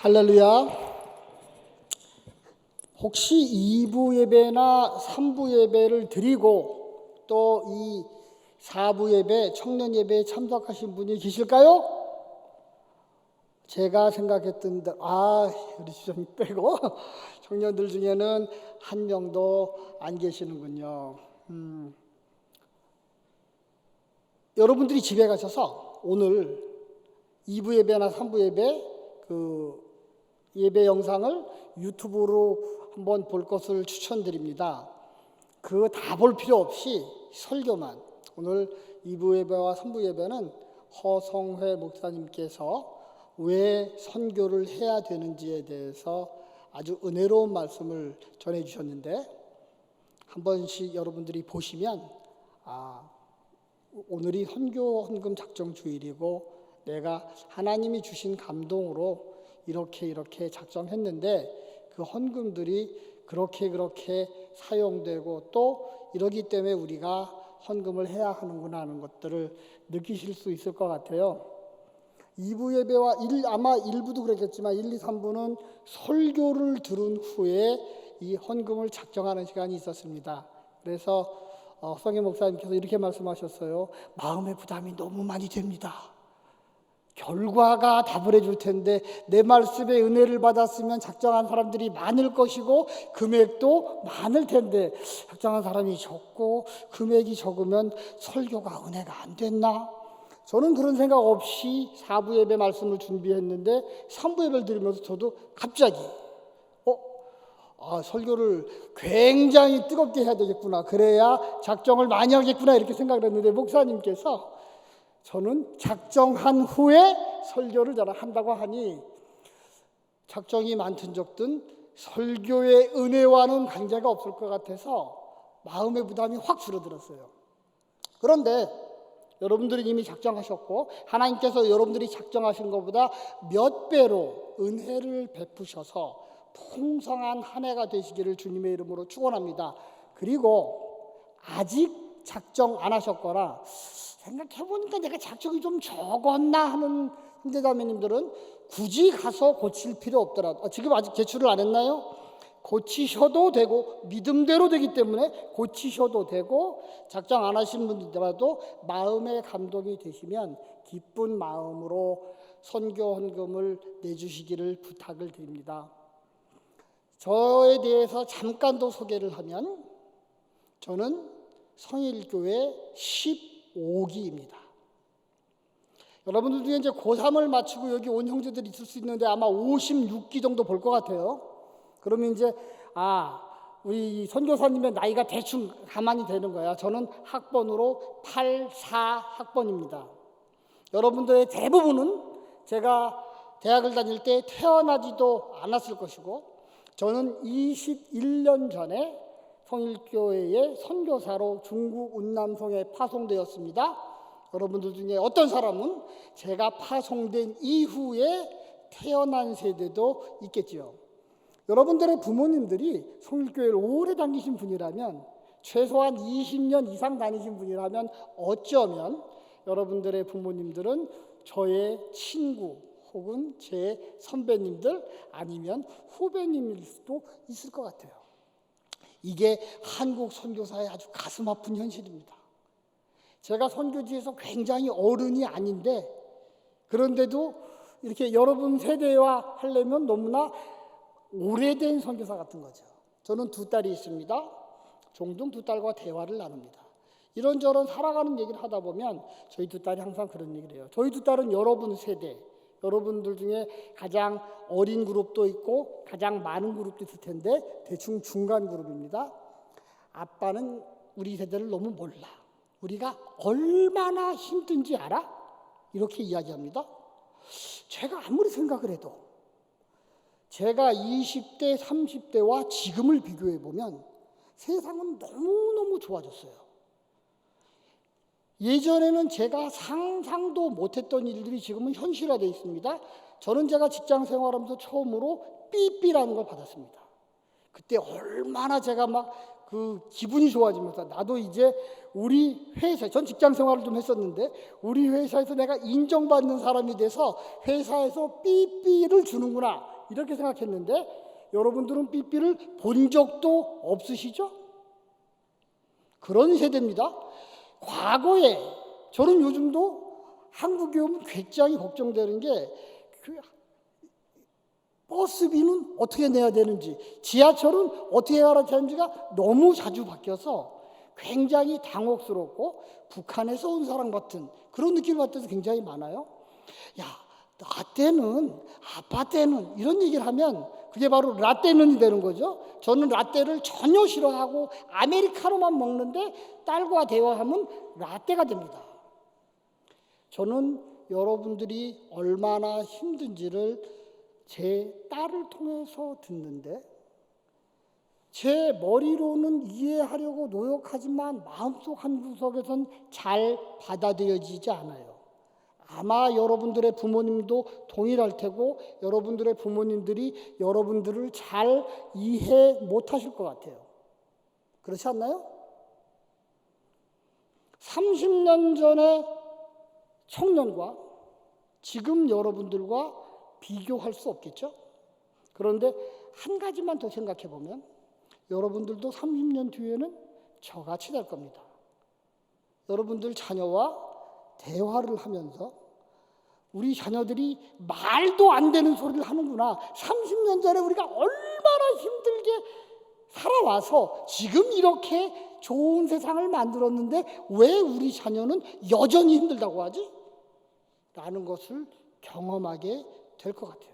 할렐루야. 혹시 2부 예배나 3부 예배를 드리고 또 이 4부 예배, 청년 예배에 참석하신 분이 계실까요? 제가 생각했던 우리 좀 빼고 청년들 중에는 한 명도 안 계시는군요. 여러분들이 집에 가셔서 오늘 2부 예배나 3부 예배 예배 영상을 유튜브로 한번 볼 것을 추천드립니다. 그거 다 볼 필요 없이 설교만, 오늘 2부 예배와 3부 예배는 허성회 목사님께서 왜 선교를 해야 되는지에 대해서 아주 은혜로운 말씀을 전해 주셨는데, 한 번씩 여러분들이 보시면 오늘이 선교 헌금 작정 주일이고 내가 하나님이 주신 감동으로 이렇게 작정했는데 그 헌금들이 그렇게 사용되고 또 이러기 때문에 우리가 헌금을 해야 하는구나 하는 것들을 느끼실 수 있을 것 같아요. 2부 예배와 아마 1부도 그랬겠지만 1, 2, 3부는 설교를 들은 후에 이 헌금을 작정하는 시간이 있었습니다. 그래서 성희 목사님께서 이렇게 말씀하셨어요. 마음의 부담이 너무 많이 됩니다. 결과가 답을 해줄 텐데 내 말씀에 은혜를 받았으면 작정한 사람들이 많을 것이고 금액도 많을 텐데 작정한 사람이 적고 금액이 적으면 설교가 은혜가 안 됐나? 저는 그런 생각 없이 4부 예배 말씀을 준비했는데 3부 예배를 드리면서 저도 갑자기 설교를 굉장히 뜨겁게 해야 되겠구나, 그래야 작정을 많이 하겠구나 이렇게 생각을 했는데 목사님께서 저는 작정한 후에 설교를 한다고 하니 작정이 많든 적든 설교의 은혜와는 관계가 없을 것 같아서 마음의 부담이 확 줄어들었어요. 그런데 여러분들이 이미 작정하셨고 하나님께서 여러분들이 작정하신 것보다 몇 배로 은혜를 베푸셔서 풍성한 한 해가 되시기를 주님의 이름으로 축원합니다. 그리고 아직 작정 안 하셨거나 생각해보니까 내가 작정이 좀 적었나 하는 형제자매님들은 굳이 가서 고칠 필요 없더라도, 지금 아직 제출을 안 했나요? 고치셔도 되고 믿음대로 되기 때문에 고치셔도 되고, 작정 안 하신 분들이라도 마음의 감동이 되시면 기쁜 마음으로 선교 헌금을 내주시기를 부탁을 드립니다. 저에 대해서 잠깐 더 소개를 하면, 저는 성일교회 15기입니다. 여러분들 중에 이제 고3을 마치고 여기 온 형제들이 있을 수 있는데 아마 56기 정도 볼 것 같아요. 그러면 이제 우리 선교사님의 나이가 대충 가만히 되는 거야. 저는 학번으로 84 학번입니다. 여러분들의 대부분은 제가 대학을 다닐 때 태어나지도 않았을 것이고, 저는 21년 전에 성일교회의 선교사로 중국 운남성에 파송되었습니다. 여러분들 중에 어떤 사람은 제가 파송된 이후에 태어난 세대도 있겠지요. 여러분들의 부모님들이 성일교회를 오래 다니신 분이라면, 최소한 20년 이상 다니신 분이라면 어쩌면 여러분들의 부모님들은 저의 친구 혹은 제 선배님들 아니면 후배님일 수도 있을 것 같아요. 이게 한국 선교사의 아주 가슴 아픈 현실입니다. 제가 선교지에서 굉장히 어른이 아닌데, 그런데도 이렇게 여러분 세대와 하려면 너무나 오래된 선교사 같은 거죠. 저는 2딸이 있습니다. 종종 2딸과 대화를 나눕니다. 이런저런 살아가는 얘기를 하다 보면 저희 2딸이 항상 그런 얘기를 해요. 저희 2딸은 여러분 세대, 여러분들 중에 가장 어린 그룹도 있고 가장 많은 그룹도 있을 텐데 대충 중간 그룹입니다. 아빠는 우리 세대를 너무 몰라. 우리가 얼마나 힘든지 알아? 이렇게 이야기합니다. 제가 아무리 생각을 해도 제가 20대, 30대와 지금을 비교해 보면 세상은 너무너무 좋아졌어요. 예전에는 제가 상상도 못했던 일들이 지금은 현실화되어 있습니다. 저는 제가 직장 생활하면서 처음으로 삐삐라는 걸 받았습니다. 그때 얼마나 제가 막 그 기분이 좋아지면서 나도 이제 우리 회사, 전 직장 생활을 좀 했었는데 우리 회사에서 내가 인정받는 사람이 돼서 회사에서 삐삐를 주는구나 이렇게 생각했는데 여러분들은 삐삐를 본 적도 없으시죠? 그런 세대입니다. 과거에 저는 요즘도 한국에 오면 굉장히 걱정되는 게 버스비는 어떻게 내야 되는지, 지하철은 어떻게 갈아타는지가 너무 자주 바뀌어서 굉장히 당혹스럽고 북한에서 온 사람 같은 그런 느낌을 받을 때 굉장히 많아요. 야, 나 때는, 아빠 때는 이런 얘기를 하면 그게 바로 라떼는이 되는 거죠. 저는 라떼를 전혀 싫어하고 아메리카노만 먹는데 딸과 대화하면 라떼가 됩니다. 저는 여러분들이 얼마나 힘든지를 제 딸을 통해서 듣는데 제 머리로는 이해하려고 노력하지만 마음속 한구석에선 잘 받아들여지지 않아요. 아마 여러분들의 부모님도 동일할 테고 여러분들의 부모님들이 여러분들을 잘 이해 못하실 것 같아요. 그렇지 않나요? 30년 전의 청년과 지금 여러분들과 비교할 수 없겠죠? 그런데 한 가지만 더 생각해 보면 여러분들도 30년 뒤에는 저같이 될 겁니다. 여러분들 자녀와 대화를 하면서 우리 자녀들이 말도 안 되는 소리를 하는구나. 30년 전에 우리가 얼마나 힘들게 살아와서 지금 이렇게 좋은 세상을 만들었는데 왜 우리 자녀는 여전히 힘들다고 하지? 라는 것을 경험하게 될 것 같아요.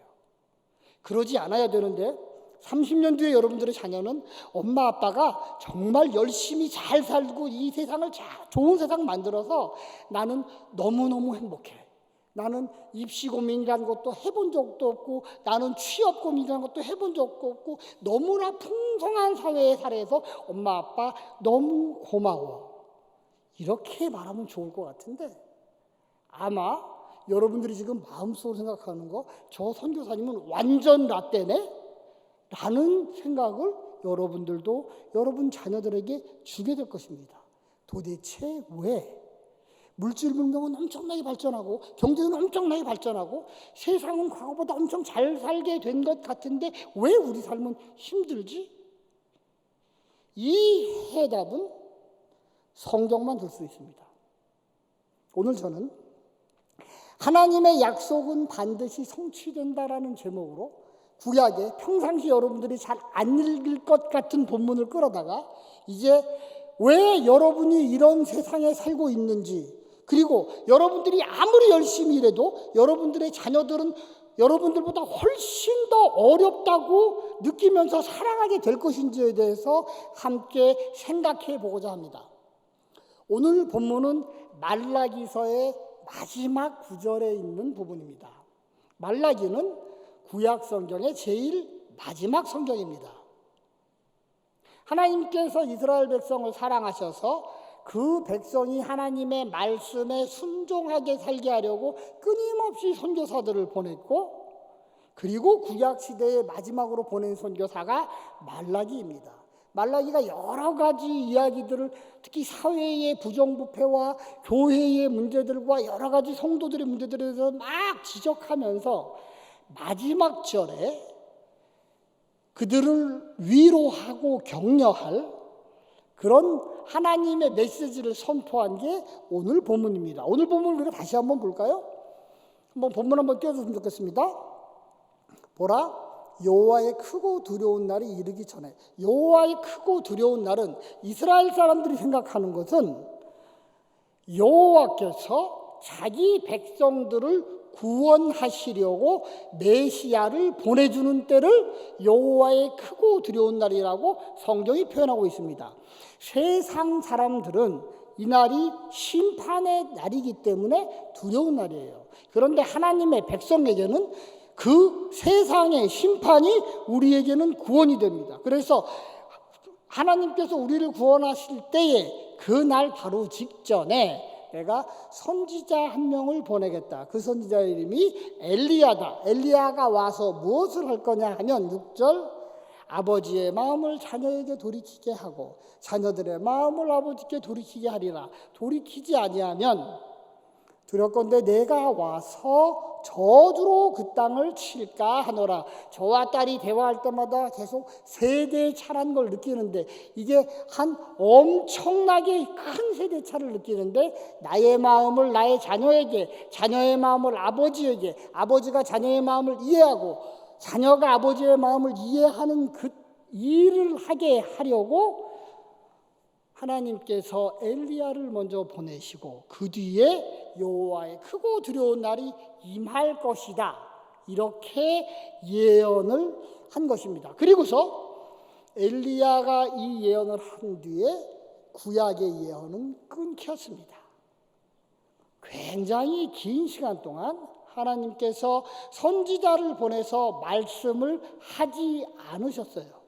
그러지 않아야 되는데 30년 뒤에 여러분들의 자녀는 엄마 아빠가 정말 열심히 잘 살고 이 세상을 좋은 세상 만들어서 나는 너무너무 행복해. 나는 입시 고민이라는 것도 해본 적도 없고 나는 취업 고민이라는 것도 해본 적도 없고 너무나 풍성한 사회에 살아서 엄마 아빠 너무 고마워. 이렇게 말하면 좋을 것 같은데 아마 여러분들이 지금 마음속으로 생각하는 거 저 선교사님은 완전 라떼네? 라는 생각을 여러분들도 여러분 자녀들에게 주게 될 것입니다. 도대체 왜? 물질 문명은 엄청나게 발전하고 경제는 엄청나게 발전하고 세상은 과거보다 엄청 잘 살게 된 것 같은데 왜 우리 삶은 힘들지? 이 해답은 성경만 줄 수 있습니다. 오늘 저는 하나님의 약속은 반드시 성취된다라는 제목으로 구약에 평상시 여러분들이 잘 안 읽을 것 같은 본문을 끌어다가 이제 왜 여러분이 이런 세상에 살고 있는지 그리고 여러분들이 아무리 열심히 일해도 여러분들의 자녀들은 여러분들보다 훨씬 더 어렵다고 느끼면서 살아가게 될 것인지에 대해서 함께 생각해 보고자 합니다. 오늘 본문은 말라기서의 마지막 구절에 있는 부분입니다. 말라기는 구약 성경의 제일 마지막 성경입니다. 하나님께서 이스라엘 백성을 사랑하셔서 그 백성이 하나님의 말씀에 순종하게 살게 하려고 끊임없이 선교사들을 보냈고 그리고 구약 시대의 마지막으로 보낸 선교사가 말라기입니다. 말라기가 여러 가지 이야기들을 특히 사회의 부정부패와 교회의 문제들과 여러 가지 성도들의 문제들에 대해서 막 지적하면서 마지막 절에 그들을 위로하고 격려할 그런 하나님의 메시지를 선포한 게 오늘 본문입니다. 오늘 본문을 우리가 다시 한번 볼까요? 한번 본문 한번 띄워줬으면 좋겠습니다. 보라, 여호와의 크고 두려운 날이 이르기 전에. 여호와의 크고 두려운 날은 이스라엘 사람들이 생각하는 것은 여호와께서 자기 백성들을 구원하시려고 메시아를 보내주는 때를 여호와의 크고 두려운 날이라고 성경이 표현하고 있습니다. 세상 사람들은 이 날이 심판의 날이기 때문에 두려운 날이에요. 그런데 하나님의 백성에게는 그 세상의 심판이 우리에게는 구원이 됩니다. 그래서 하나님께서 우리를 구원하실 때에 그 날 바로 직전에 내가 선지자 한 명을 보내겠다. 그 선지자의 이름이 엘리야다. 엘리야가 와서 무엇을 할 거냐 하면 6절 아버지의 마음을 자녀에게 돌이키게 하고 자녀들의 마음을 아버지께 돌이키게 하리라. 돌이키지 아니하면 두렵건대 내가 와서 저주로 그 땅을 칠까 하노라. 저와 딸이 대화할 때마다 계속 세대차란 걸 느끼는데 이게 한 엄청나게 큰 세대차를 느끼는데 나의 마음을 나의 자녀에게, 자녀의 마음을 아버지에게, 아버지가 자녀의 마음을 이해하고 자녀가 아버지의 마음을 이해하는 그 일을 하게 하려고 하나님께서 엘리야를 먼저 보내시고 그 뒤에 여호와의 크고 두려운 날이 임할 것이다. 이렇게 예언을 한 것입니다. 그리고서 엘리야가 이 예언을 한 뒤에 구약의 예언은 끊겼습니다. 굉장히 긴 시간 동안 하나님께서 선지자를 보내서 말씀을 하지 않으셨어요.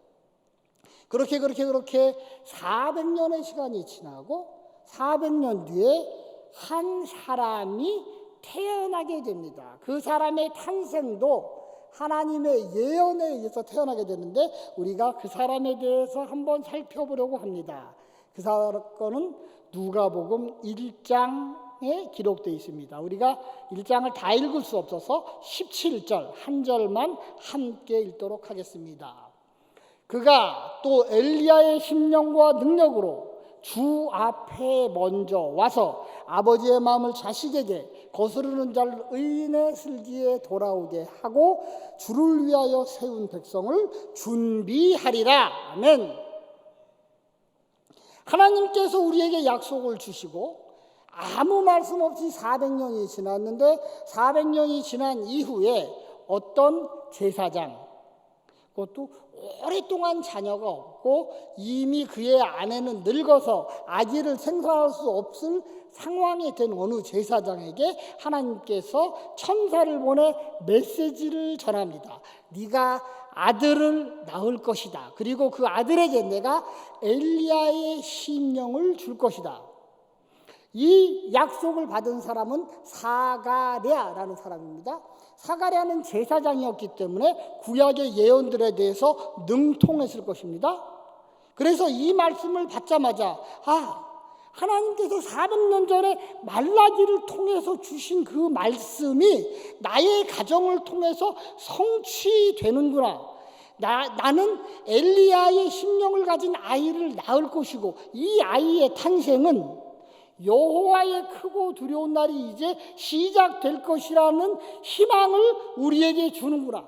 그렇게 400년의 시간이 지나고 400년 뒤에 한 사람이 태어나게 됩니다. 그 사람의 탄생도 하나님의 예언에 의해서 태어나게 되는데 우리가 그 사람에 대해서 한번 살펴보려고 합니다. 그 사건은 누가복음 1장에 기록되어 있습니다. 우리가 1장을 다 읽을 수 없어서 17절 한 절만 함께 읽도록 하겠습니다. 그가 또 엘리야의 심령과 능력으로 주 앞에 먼저 와서 아버지의 마음을 자식에게 거스르는 자를 의인의 슬기에 돌아오게 하고 주를 위하여 세운 백성을 준비하리라. 아멘. 하나님께서 우리에게 약속을 주시고 아무 말씀 없이 400년이 지났는데 400년이 지난 이후에 어떤 제사장, 그것도 오랫동안 자녀가 없고 이미 그의 아내는 늙어서 아기를 생산할 수 없을 상황이 된 어느 제사장에게 하나님께서 천사를 보내 메시지를 전합니다. 네가 아들을 낳을 것이다. 그리고 그 아들에게 내가 엘리야의 심령을 줄 것이다. 이 약속을 받은 사람은 사가랴라는 사람입니다. 사가랴는 제사장이었기 때문에 구약의 예언들에 대해서 능통했을 것입니다. 그래서 이 말씀을 받자마자 하나님께서 400년 전에 말라기를 통해서 주신 그 말씀이 나의 가정을 통해서 성취되는구나. 나는 엘리야의 심령을 가진 아이를 낳을 것이고 이 아이의 탄생은 여호와의 크고 두려운 날이 이제 시작될 것이라는 희망을 우리에게 주는구나.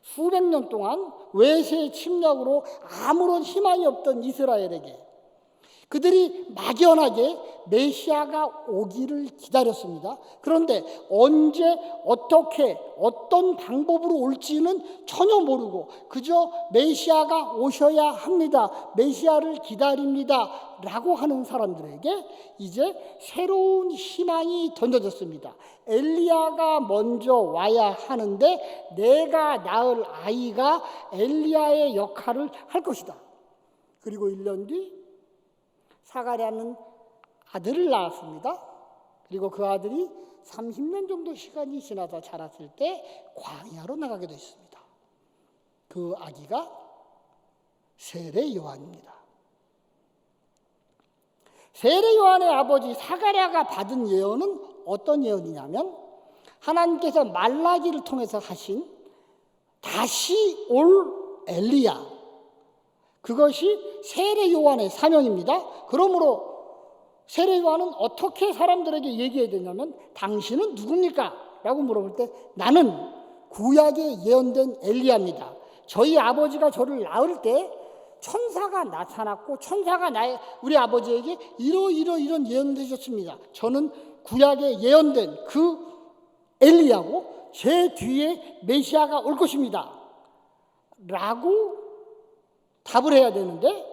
수백 년 동안 외세 침략으로 아무런 희망이 없던 이스라엘에게 그들이 막연하게 메시아가 오기를 기다렸습니다. 그런데 언제 어떻게 어떤 방법으로 올지는 전혀 모르고 그저 메시아가 오셔야 합니다. 메시아를 기다립니다. 라고 하는 사람들에게 이제 새로운 희망이 던져졌습니다. 엘리야가 먼저 와야 하는데 내가 낳을 아이가 엘리야의 역할을 할 것이다. 그리고 1년 뒤 사가랴는 아들을 낳았습니다. 그리고 그 아들이 30년 정도 시간이 지나서 자랐을 때 광야로 나가게 됐습니다. 그 아기가 세례 요한입니다. 세례 요한의 아버지 사가랴가 받은 예언은 어떤 예언이냐면 하나님께서 말라기를 통해서 하신 다시 올 엘리야, 그것이 세례 요한의 사명입니다. 그러므로 세례 요한은 어떻게 사람들에게 얘기해야 되냐면 당신은 누굽니까? 라고 물어볼 때 나는 구약에 예언된 엘리야입니다. 저희 아버지가 저를 낳을 때 천사가 나타났고 천사가 우리 아버지에게 이런 예언을 해줬습니다. 저는 구약에 예언된 그 엘리야고 제 뒤에 메시아가 올 것입니다. 라고 답을 해야 되는데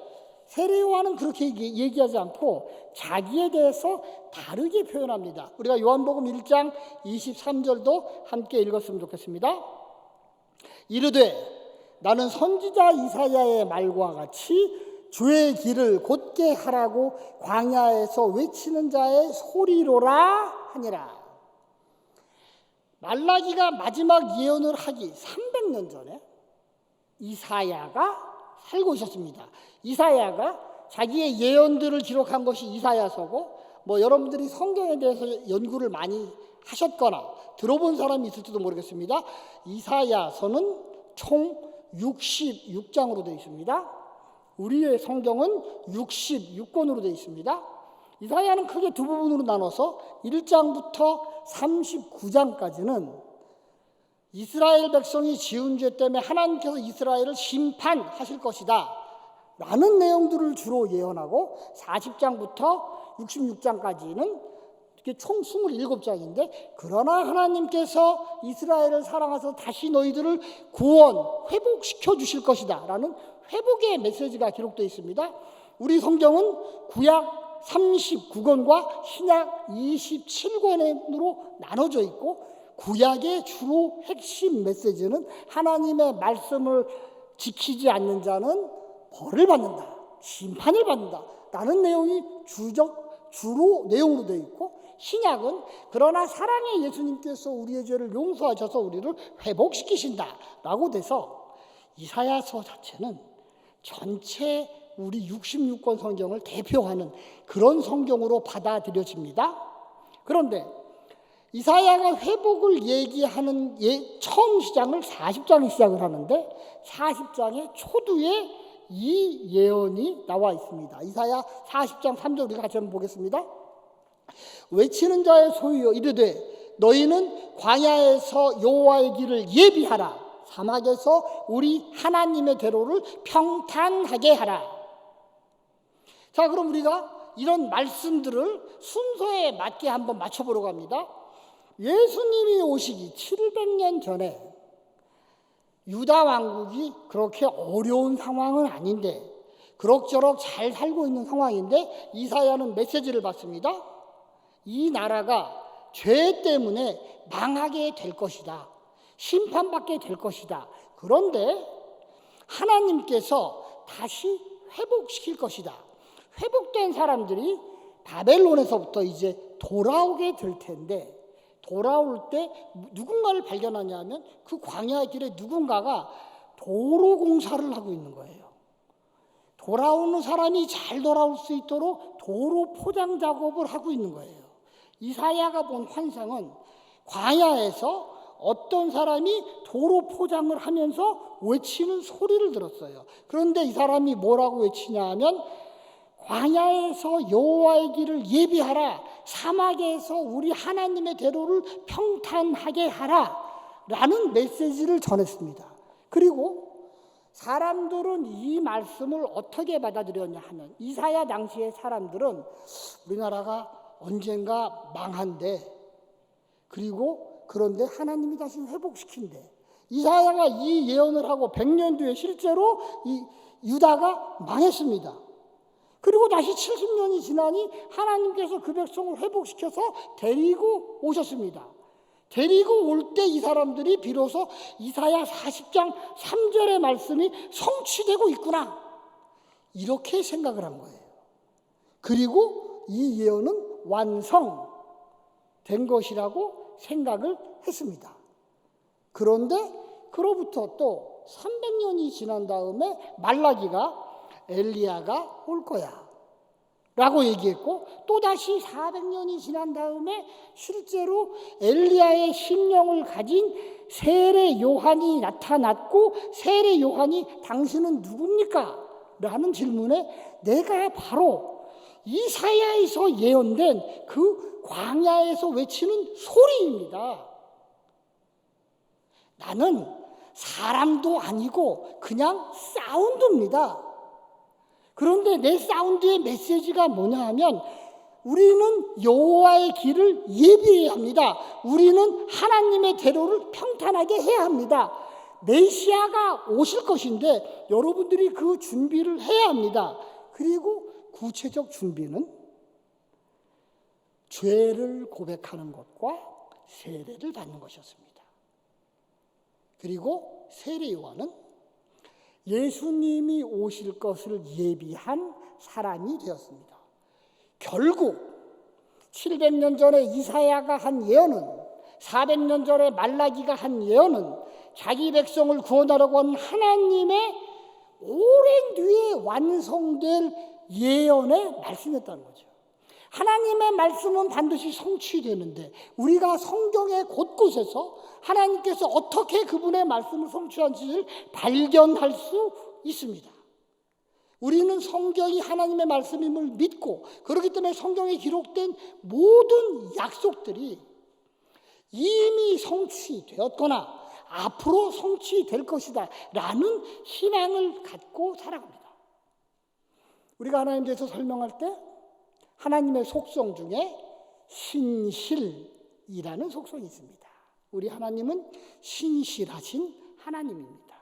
세례 요한은 그렇게 얘기하지 않고 자기에 대해서 다르게 표현합니다. 우리가 요한복음 1장 23절도 함께 읽었으면 좋겠습니다. 이르되 나는 선지자 이사야의 말과 같이 주의 길을 곧게 하라고 광야에서 외치는 자의 소리로라 하니라. 말라기가 마지막 예언을 하기 300년 전에 이사야가 살고 있었습니다. 이사야가 자기의 예언들을 기록한 것이 이사야서고, 여러분들이 성경에 대해서 연구를 많이 하셨거나 들어본 사람이 있을지도 모르겠습니다. 이사야서는 총 66장으로 되어 있습니다. 우리의 성경은 66권으로 되어 있습니다. 이사야는 크게 두 부분으로 나눠서 1장부터 39장까지는 이스라엘 백성이 지은 죄 때문에 하나님께서 이스라엘을 심판하실 것이다 라는 내용들을 주로 예언하고, 40장부터 66장까지는 이게 총 27장인데, 그러나 하나님께서 이스라엘을 사랑하셔서 다시 너희들을 구원, 회복시켜 주실 것이다 라는 회복의 메시지가 기록되어 있습니다. 우리 성경은 구약 39권과 신약 27권으로 나눠져 있고, 구약의 주로 핵심 메시지는 하나님의 말씀을 지키지 않는 자는 벌을 받는다, 심판을 받는다 라는 내용이 주로 내용으로 되어 있고, 신약은 그러나 사랑의 예수님께서 우리의 죄를 용서하셔서 우리를 회복시키신다 라고 돼서, 이사야서 자체는 전체 우리 66권 성경을 대표하는 그런 성경으로 받아들여집니다. 그런데 이사야가 회복을 얘기하는 처음 시장을 40장에 시작을 하는데, 40장의 초두에 이 예언이 나와 있습니다. 이사야 40장 3절 우리 같이 한번 보겠습니다. 외치는 자의 소리여 이르되 너희는 광야에서 여호와의 길을 예비하라, 사막에서 우리 하나님의 대로를 평탄하게 하라. 자, 그럼 우리가 이런 말씀들을 순서에 맞게 한번 맞춰보려고 합니다. 예수님이 오시기 700년 전에 유다 왕국이 그렇게 어려운 상황은 아닌데, 그럭저럭 잘 살고 있는 상황인데, 이사야는 메시지를 받습니다. 이 나라가 죄 때문에 망하게 될 것이다, 심판받게 될 것이다. 그런데 하나님께서 다시 회복시킬 것이다. 회복된 사람들이 바벨론에서부터 이제 돌아오게 될 텐데, 돌아올 때 누군가를 발견하냐면 그 광야의 길에 누군가가 도로 공사를 하고 있는 거예요. 돌아오는 사람이 잘 돌아올 수 있도록 도로 포장 작업을 하고 있는 거예요. 이사야가 본 환상은 광야에서 어떤 사람이 도로 포장을 하면서 외치는 소리를 들었어요. 그런데 이 사람이 뭐라고 외치냐 하면, 광야에서 여호와의 길을 예비하라, 사막에서 우리 하나님의 대로를 평탄하게 하라 라는 메시지를 전했습니다. 그리고 사람들은 이 말씀을 어떻게 받아들였냐 하면, 이사야 당시의 사람들은 우리나라가 언젠가 망한대, 그리고 그런데 하나님이 다시 회복시킨대. 이사야가 이 예언을 하고 100년 뒤에 실제로 이 유다가 망했습니다. 그리고 다시 70년이 지나니 하나님께서 그 백성을 회복시켜서 데리고 오셨습니다. 데리고 올 때 이 사람들이 비로소 이사야 40장 3절의 말씀이 성취되고 있구나, 이렇게 생각을 한 거예요. 그리고 이 예언은 완성된 것이라고 생각을 했습니다. 그런데 그로부터 또 300년이 지난 다음에 말라기가 엘리야가 올 거야 라고 얘기했고, 또다시 400년이 지난 다음에 실제로 엘리야의 심령을 가진 세례 요한이 나타났고, 세례 요한이 당신은 누굽니까? 라는 질문에 내가 바로 이사야에서 예언된 그 광야에서 외치는 소리입니다. 나는 사람도 아니고 그냥 사운드입니다. 그런데 내 사운드의 메시지가 뭐냐 하면, 우리는 여호와의 길을 예비해야 합니다. 우리는 하나님의 대로를 평탄하게 해야 합니다. 메시아가 오실 것인데 여러분들이 그 준비를 해야 합니다. 그리고 구체적 준비는 죄를 고백하는 것과 세례를 받는 것이었습니다. 그리고 세례 요한은 예수님이 오실 것을 예비한 사람이 되었습니다. 결국 700년 전에 이사야가 한 예언은, 400년 전에 말라기가 한 예언은 자기 백성을 구원하려고 하는 하나님의 오랜 뒤에 완성될 예언의 말씀이었다는 거죠. 하나님의 말씀은 반드시 성취되는데 우리가 성경의 곳곳에서 하나님께서 어떻게 그분의 말씀을 성취한지를 발견할 수 있습니다. 우리는 성경이 하나님의 말씀임을 믿고 그렇기 때문에 성경에 기록된 모든 약속들이 이미 성취되었거나 앞으로 성취될 것이다 라는 희망을 갖고 살아갑니다. 우리가 하나님에 대해서 설명할 때 하나님의 속성 중에 신실이라는 속성이 있습니다. 우리 하나님은 신실하신 하나님입니다.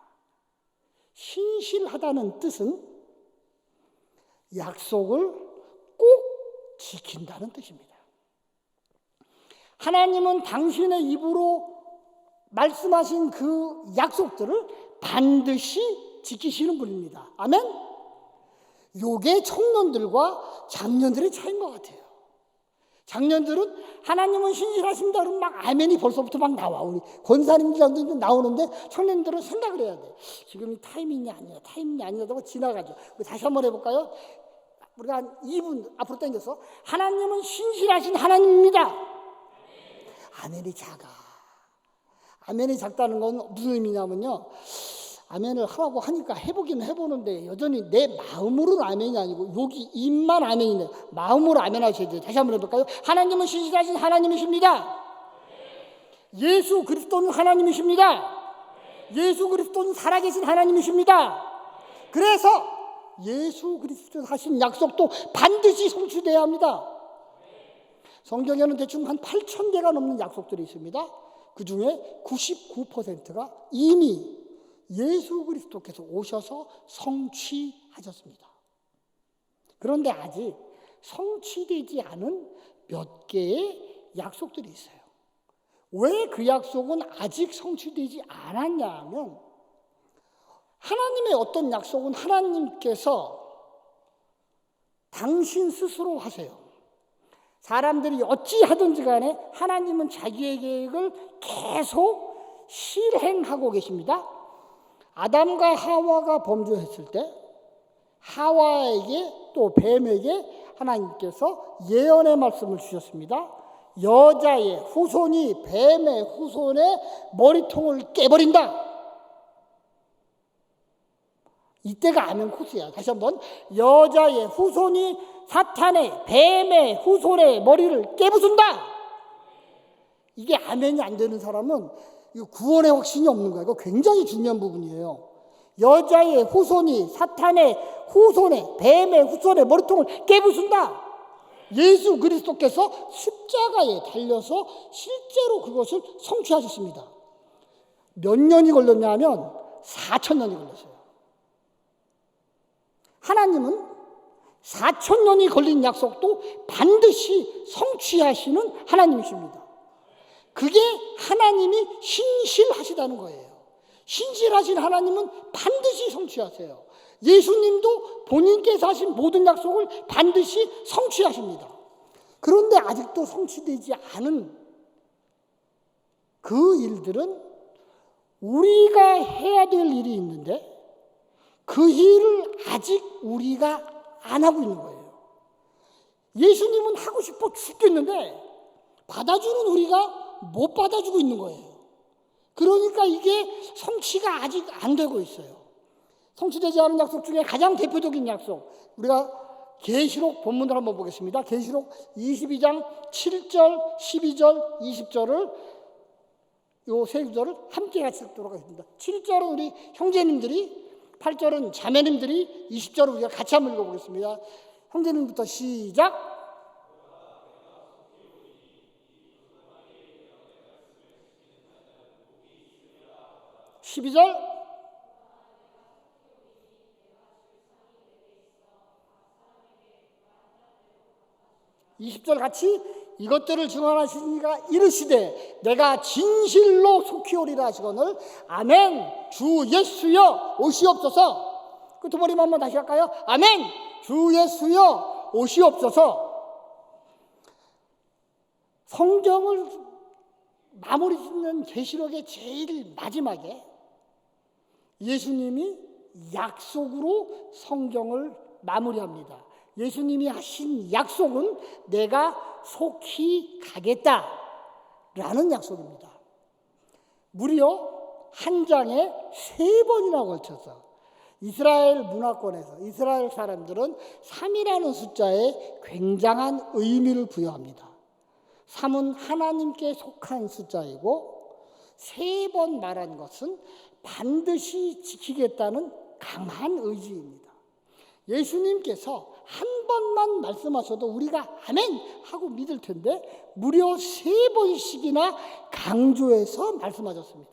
신실하다는 뜻은 약속을 꼭 지킨다는 뜻입니다. 하나님은 당신의 입으로 말씀하신 그 약속들을 반드시 지키시는 분입니다. 아멘? 요게 청년들과 장년들의 차이인 것 같아요. 장년들은 하나님은 신실하십니다 그러면 막 아멘이 벌써부터 막 나와. 우리 권사님들도 나오는데 청년들은 생각을 해야 돼. 지금 이 타이밍이 아니야. 타이밍이 아니라고 지나가죠. 다시 한번 해볼까요? 우리가 한 2분 앞으로 당겨서 하나님은 신실하신 하나님입니다. 아멘이 작아. 아멘이 작다는 건 무슨 의미냐면요. 아멘을 하라고 하니까 해보긴 해보는데 여전히 내 마음으로는 아멘이 아니고 여기 입만 아멘이네. 마음으로 아멘 하셔야 돼요. 다시 한번 해볼까요? 하나님은 신실하신 하나님이십니다. 예수 그리스도는 하나님이십니다. 예수 그리스도는 살아계신 하나님이십니다. 그래서 예수 그리스도 하신 약속도 반드시 성취돼야 합니다. 성경에는 대충 한 8,000개가 넘는 약속들이 있습니다. 그 중에 99%가 이미 예수 그리스도께서 오셔서 성취하셨습니다. 그런데 아직 성취되지 않은 몇 개의 약속들이 있어요. 왜 그 약속은 아직 성취되지 않았냐 하면 하나님의 어떤 약속은 하나님께서 당신 스스로 하세요. 사람들이 어찌하든지 간에 하나님은 자기의 계획을 계속 실행하고 계십니다. 아담과 하와가 범죄했을 때 하와에게 또 뱀에게 하나님께서 예언의 말씀을 주셨습니다. 여자의 후손이 뱀의 후손의 머리통을 깨버린다. 이때가 아멘 코스야. 다시 한번 여자의 후손이 사탄의 뱀의 후손의 머리를 깨부순다. 이게 아멘이 안 되는 사람은 구원의 확신이 없는 거예요. 이거 굉장히 중요한 부분이에요. 여자의 후손이 사탄의 후손의 뱀의 후손의 머리통을 깨부순다. 예수 그리스도께서 십자가에 달려서 실제로 그것을 성취하셨습니다. 몇 년이 걸렸냐 하면 4,000년이 걸렸어요. 하나님은 4,000년이 걸린 약속도 반드시 성취하시는 하나님이십니다. 그게 하나님이 신실하시다는 거예요. 신실하신 하나님은 반드시 성취하세요. 예수님도 본인께서 하신 모든 약속을 반드시 성취하십니다. 그런데 아직도 성취되지 않은 그 일들은 우리가 해야 될 일이 있는데 그 일을 아직 우리가 안 하고 있는 거예요. 예수님은 하고 싶어 죽겠는데 받아주는 우리가 못 받아주고 있는 거예요. 그러니까 이게 성취가 아직 안 되고 있어요. 성취되지 않은 약속 중에 가장 대표적인 약속, 우리가 계시록 본문을 한번 보겠습니다. 계시록 22장 7절, 12절, 20절을 요 세 구절을 함께 같이 읽도록 하겠습니다. 7절은 우리 형제님들이, 8절은 자매님들이, 20절은 우리가 같이 한번 읽어보겠습니다. 형제님부터 시작. 12절. (20절) 같이 이것들을 증언하시니가 이르시되 내가 진실로 속히 오리라 하시거늘 아멘. 주 예수여 오시옵소서. 끄트머리만 한번 다시 할까요? 아멘. 주 예수여 오시옵소서. 성경을 마무리 짓는 계시록의 제일 마지막에 예수님이 약속으로 성경을 마무리합니다. 예수님이 하신 약속은 내가 속히 가겠다라는 약속입니다. 무려 한 장에 3번이나 걸쳐서 이스라엘 문화권에서 이스라엘 사람들은 3이라는 숫자에 굉장한 의미를 부여합니다. 3은 하나님께 속한 숫자이고 3번 말한 것은 반드시 지키겠다는 강한 의지입니다. 예수님께서 한 번만 말씀하셔도 우리가 아멘 하고 믿을 텐데 무려 3번씩이나 강조해서 말씀하셨습니다.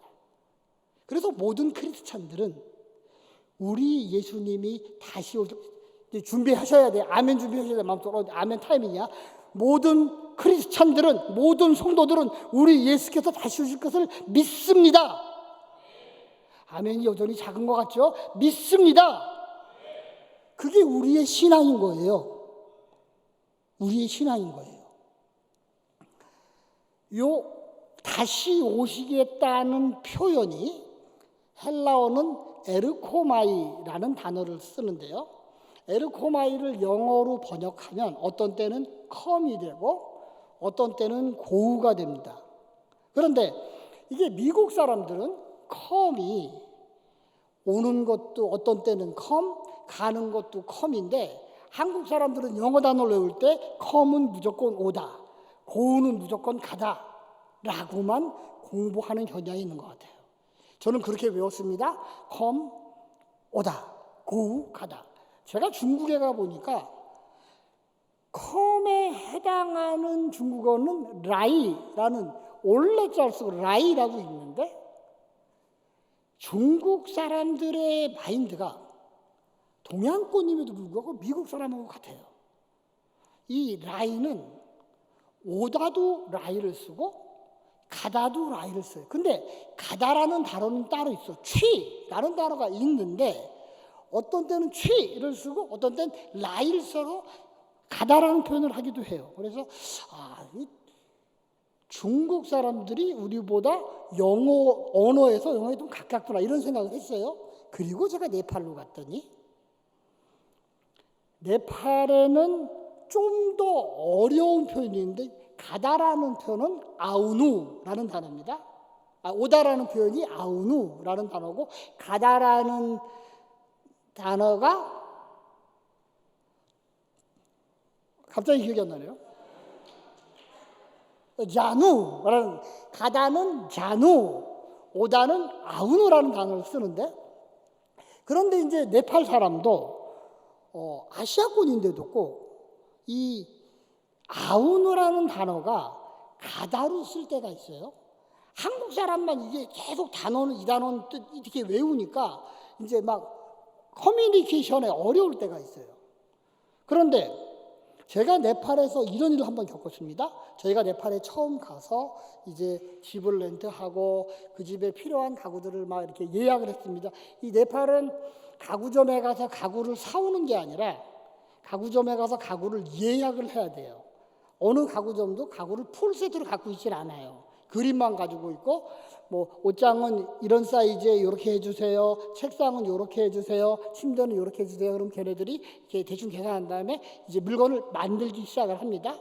그래서 모든 크리스찬들은 우리 예수님이 다시 준비하셔야 돼요. 아멘 준비하셔야 돼요. 마음속으로 아멘 타임이냐. 모든 크리스찬들은, 모든 성도들은 우리 예수께서 다시 오실 것을 믿습니다. 아멘이 여전히 작은 것 같죠? 믿습니다. 그게 우리의 신앙인 거예요. 우리의 신앙인 거예요. 요 다시 오시겠다는 표현이 헬라어는 에르코마이라는 단어를 쓰는데요. 에르코마이를 영어로 번역하면 어떤 때는 come이 되고 어떤 때는 go가 됩니다. 그런데 이게 미국 사람들은 come이 오는 것도 어떤 때는 come, 가는 것도 come인데 한국 사람들은 영어 단어를 외울 때 come은 무조건 오다, go는 무조건 가다 라고만 공부하는 경향이 있는 것 같아요. 저는 그렇게 외웠습니다. come, 오다, go, 가다. 제가 중국에 가보니까 come에 해당하는 중국어는 라이라는 올레자를 쓰고 라이라고 있는데 중국 사람들의 마인드가 동양권임에도 불구하고 미국 사람하고 같아요. 이 라이는 오다도 라이를 쓰고 가다도 라이를 써요. 근데 가다라는 단어는 따로 있어. 취라는 단어가 있는데 어떤 때는 취를 쓰고 어떤 때는 라이를 써서 가다라는 표현을 하기도 해요. 그래서 이 중국 사람들이 우리보다 언어에서 영어에 좀 가깝구나 이런 생각을 했어요. 그리고 제가 네팔로 갔더니 네팔에는 좀 더 어려운 표현이 있는데 가다라는 표현은 아우누라는 단어입니다. 오다라는 표현이 아우누라는 단어고 가다라는 단어가 갑자기 기억이 안 나네요. 자누라는 가다는 자누, 오다는 아우누라는 단어를 쓰는데 그런데 이제 네팔 사람도 아시아권인데도 꼭 이 아우누라는 단어가 가다로 쓸 때가 있어요. 한국 사람만 이게 계속 이 단어는 뜻 이렇게 외우니까 이제 막 커뮤니케이션에 어려울 때가 있어요. 그런데 제가 네팔에서 이런 일을 한번 겪었습니다. 저희가 네팔에 처음 가서 이제 집을 렌트하고 그 집에 필요한 가구들을 막 이렇게 예약을 했습니다. 이 네팔은 가구점에 가서 가구를 사오는 게 아니라 가구점에 가서 가구를 예약을 해야 돼요. 어느 가구점도 가구를 풀세트로 갖고 있질 않아요. 그림만 가지고 있고 뭐 옷장은 이런 사이즈에 이렇게 해주세요. 책상은 이렇게 해주세요. 침대는 이렇게 해주세요. 그럼 걔네들이 이렇게 대충 계산한 다음에 이제 물건을 만들기 시작을 합니다.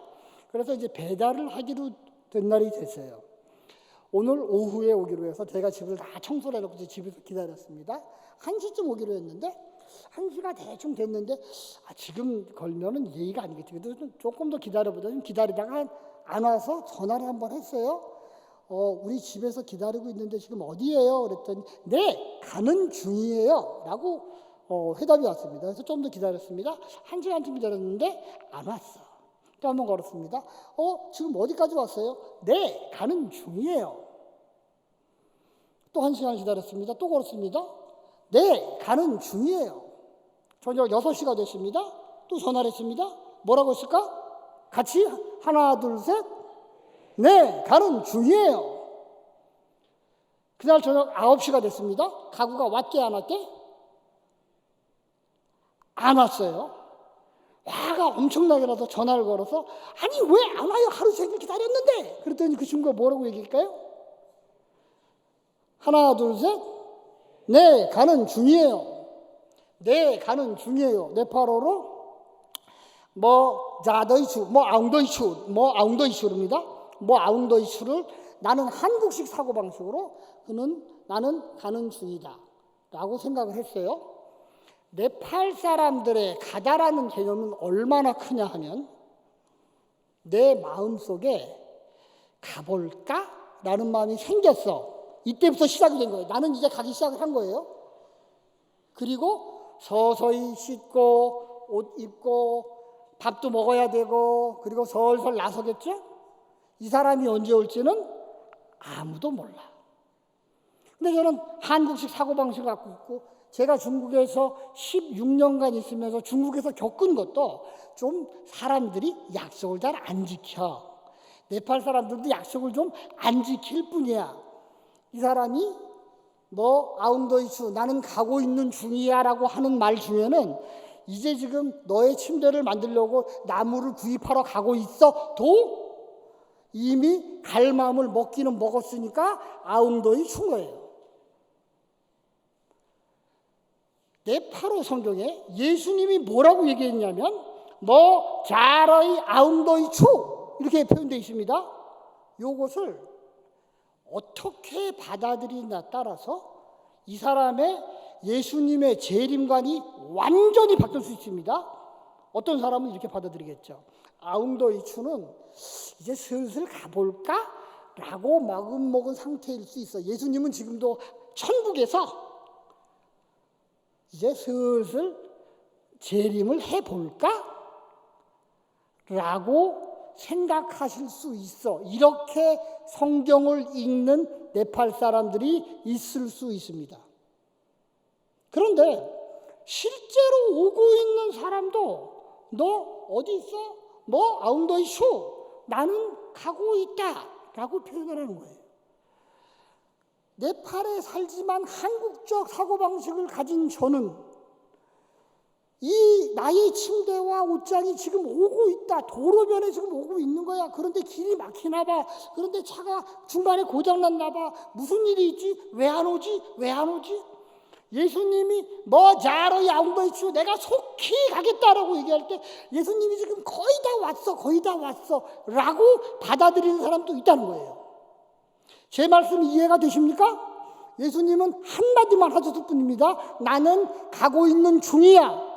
그래서 이제 배달을 하기로 된 날이 됐어요. 오늘 오후에 오기로 해서 제가 집을 다 청소를 해놓고 집에서 기다렸습니다. 1시쯤 오기로 했는데 1시가 대충 됐는데 지금 걸면은 예의가 아니겠지. 그래도 조금 더 기다려보자. 좀 기다리다가 안 와서 전화를 한번 했어요. 우리 집에서 기다리고 있는데 지금 어디예요? 그랬더니 네, 가는 중이에요 라고 회답이 왔습니다. 그래서 좀 더 기다렸습니다. 1시간쯤 기다렸는데 안 왔어. 또 한번 걸었습니다. 지금 어디까지 왔어요? 네, 가는 중이에요. 또 1시간 기다렸습니다. 또 걸었습니다. 네, 가는 중이에요. 저녁 6시가 됐습니다. 또 전화를 했습니다. 뭐라고 했을까? 같이 하나, 둘, 셋. 네, 가는 중이에요. 그날 저녁 9시가 됐습니다. 가구가 왔게 안 왔게? 안 왔어요. 화가 엄청나게 나서 전화를 걸어서 아니 왜 안 와요? 하루 종일 기다렸는데. 그랬더니 그 친구가 뭐라고 얘기할까요? 하나, 둘, 셋. 네, 가는 중이에요. 네, 가는 중이에요. 네팔어로 자더이추, 아웅더이추, 아웅더이추입니다. 아웅더이추를 나는 한국식 사고방식으로 나는 가는 중이다 라고 생각을 했어요. 네팔 사람들의 가다라는 개념은 얼마나 크냐 하면 내 마음속에 가볼까? 라는 마음이 생겼어. 이때부터 시작이 된 거예요. 나는 이제 가기 시작을 한 거예요. 그리고 서서히 씻고 옷 입고 밥도 먹어야 되고 그리고 설설 나서겠죠? 이 사람이 언제 올지는 아무도 몰라. 근데 저는 한국식 사고방식을 갖고 있고 제가 중국에서 16년간 있으면서 중국에서 겪은 것도 좀 사람들이 약속을 잘 안 지켜. 네팔 사람들도 약속을 좀 안 지킬 뿐이야. 이 사람이 아웅더이추 나는 가고 있는 중이야 라고 하는 말 중에는 이제 지금 너의 침대를 만들려고 나무를 구입하러 가고 있어도 이미 갈 마음을 먹기는 먹었으니까 아웅더이추인 거예요. 네팔어 성경에 예수님이 뭐라고 얘기했냐면 자러이 아웅더이추 이렇게 표현되어 있습니다. 이것을 어떻게 받아들이냐에 따라서 이 사람의 예수님의 재림관이 완전히 바뀔 수 있습니다. 어떤 사람은 이렇게 받아들이겠죠. 아웅더이추는 이제 슬슬 가볼까? 라고 마음먹은 상태일 수 있어. 예수님은 지금도 천국에서 이제 슬슬 재림을 해볼까? 라고 생각하실 수 있어. 이렇게 성경을 읽는 네팔 사람들이 있을 수 있습니다. 그런데 실제로 오고 있는 사람도 너 어디 있어? 아웅더이슈 나는 가고 있다 라고 표현을 하는 거예요. 네팔에 살지만 한국적 사고방식을 가진 저는 이 나의 침대와 옷장이 지금 오고 있다. 도로변에 지금 오고 있는 거야. 그런데 길이 막히나 봐. 그런데 차가 중간에 고장났나 봐. 무슨 일이 있지? 왜 안 오지? 왜 안 오지? 예수님이 자러 아웅더이추 내가 속히 가겠다라고 얘기할 때 예수님이 지금 거의 다 왔어 라고 받아들이는 사람도 있다는 거예요. 제 말씀이 이해가 되십니까? 예수님은 한마디만 하셨을 뿐입니다. 나는 가고 있는 중이야.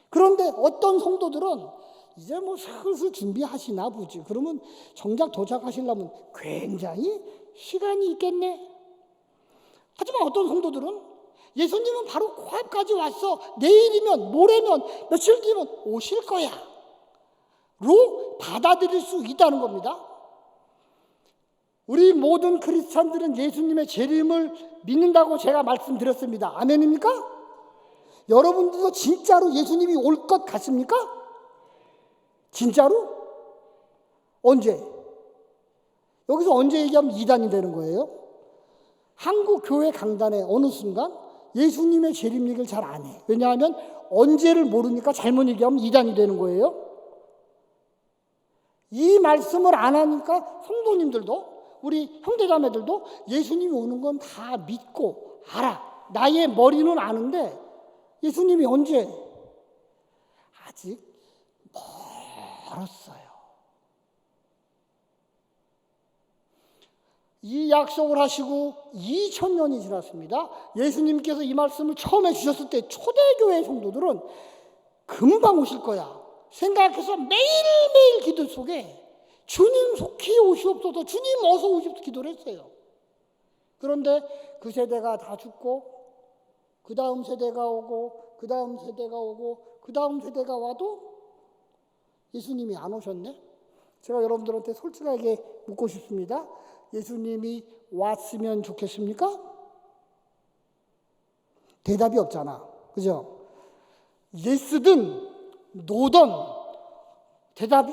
그런데 어떤 성도들은 이제 슬슬 준비하시나 보지. 그러면 정작 도착하시려면 굉장히 시간이 있겠네. 하지만 어떤 성도들은 예수님은 바로 코앞까지 왔어. 내일이면 모레면 며칠 뒤면 오실 거야. 로 받아들일 수 있다는 겁니다. 우리 모든 크리스찬들은 예수님의 재림을 믿는다고 제가 말씀드렸습니다. 아멘입니까? 여러분들도 진짜로 예수님이 올 것 같습니까? 진짜로? 언제? 여기서 언제 얘기하면 이단이 되는 거예요? 한국 교회 강단에 어느 순간 예수님의 재림 얘기를 잘 안 해. 왜냐하면 언제를 모르니까 잘못 얘기하면 이단이 되는 거예요. 이 말씀을 안 하니까 성도님들도 우리 형제자매들도 예수님이 오는 건 다 믿고 알아. 나의 머리는 아는데 예수님이 언제? 아직 멀었어요. 이 약속을 하시고 2000년이 지났습니다. 예수님께서 이 말씀을 처음 해주셨을 때 초대교회 성도들은 금방 오실 거야 생각해서 매일매일 기도 속에 주님 속히 오시옵소서, 주님 어서 오시옵소서 기도를 했어요. 그런데 그 세대가 다 죽고 그 다음 세대가 오고 그 다음 세대가 오고 그 다음 세대가 와도 예수님이 안 오셨네. 제가 여러분들한테 솔직하게 묻고 싶습니다. 예수님이 왔으면 좋겠습니까? 대답이 없잖아. 그죠? 예스든 노든 대답이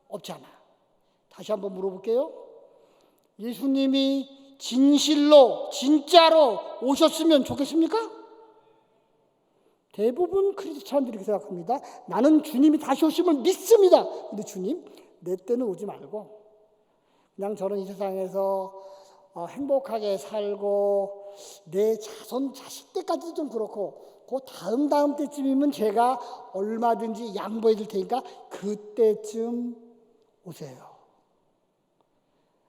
없잖아. 다시 한번 물어볼게요. 예수님이 진실로 진짜로 오셨으면 좋겠습니까? 대부분 크리스찬들이 그렇게 생각합니다. 나는 주님이 다시 오심을 믿습니다. 근데 주님 내 때는 오지 말고 그냥 저는 이 세상에서 행복하게 살고 내 자손 자식 때까지도 좀 그렇고 그 다음 때쯤이면 제가 얼마든지 양보해 줄 테니까 그때쯤 오세요.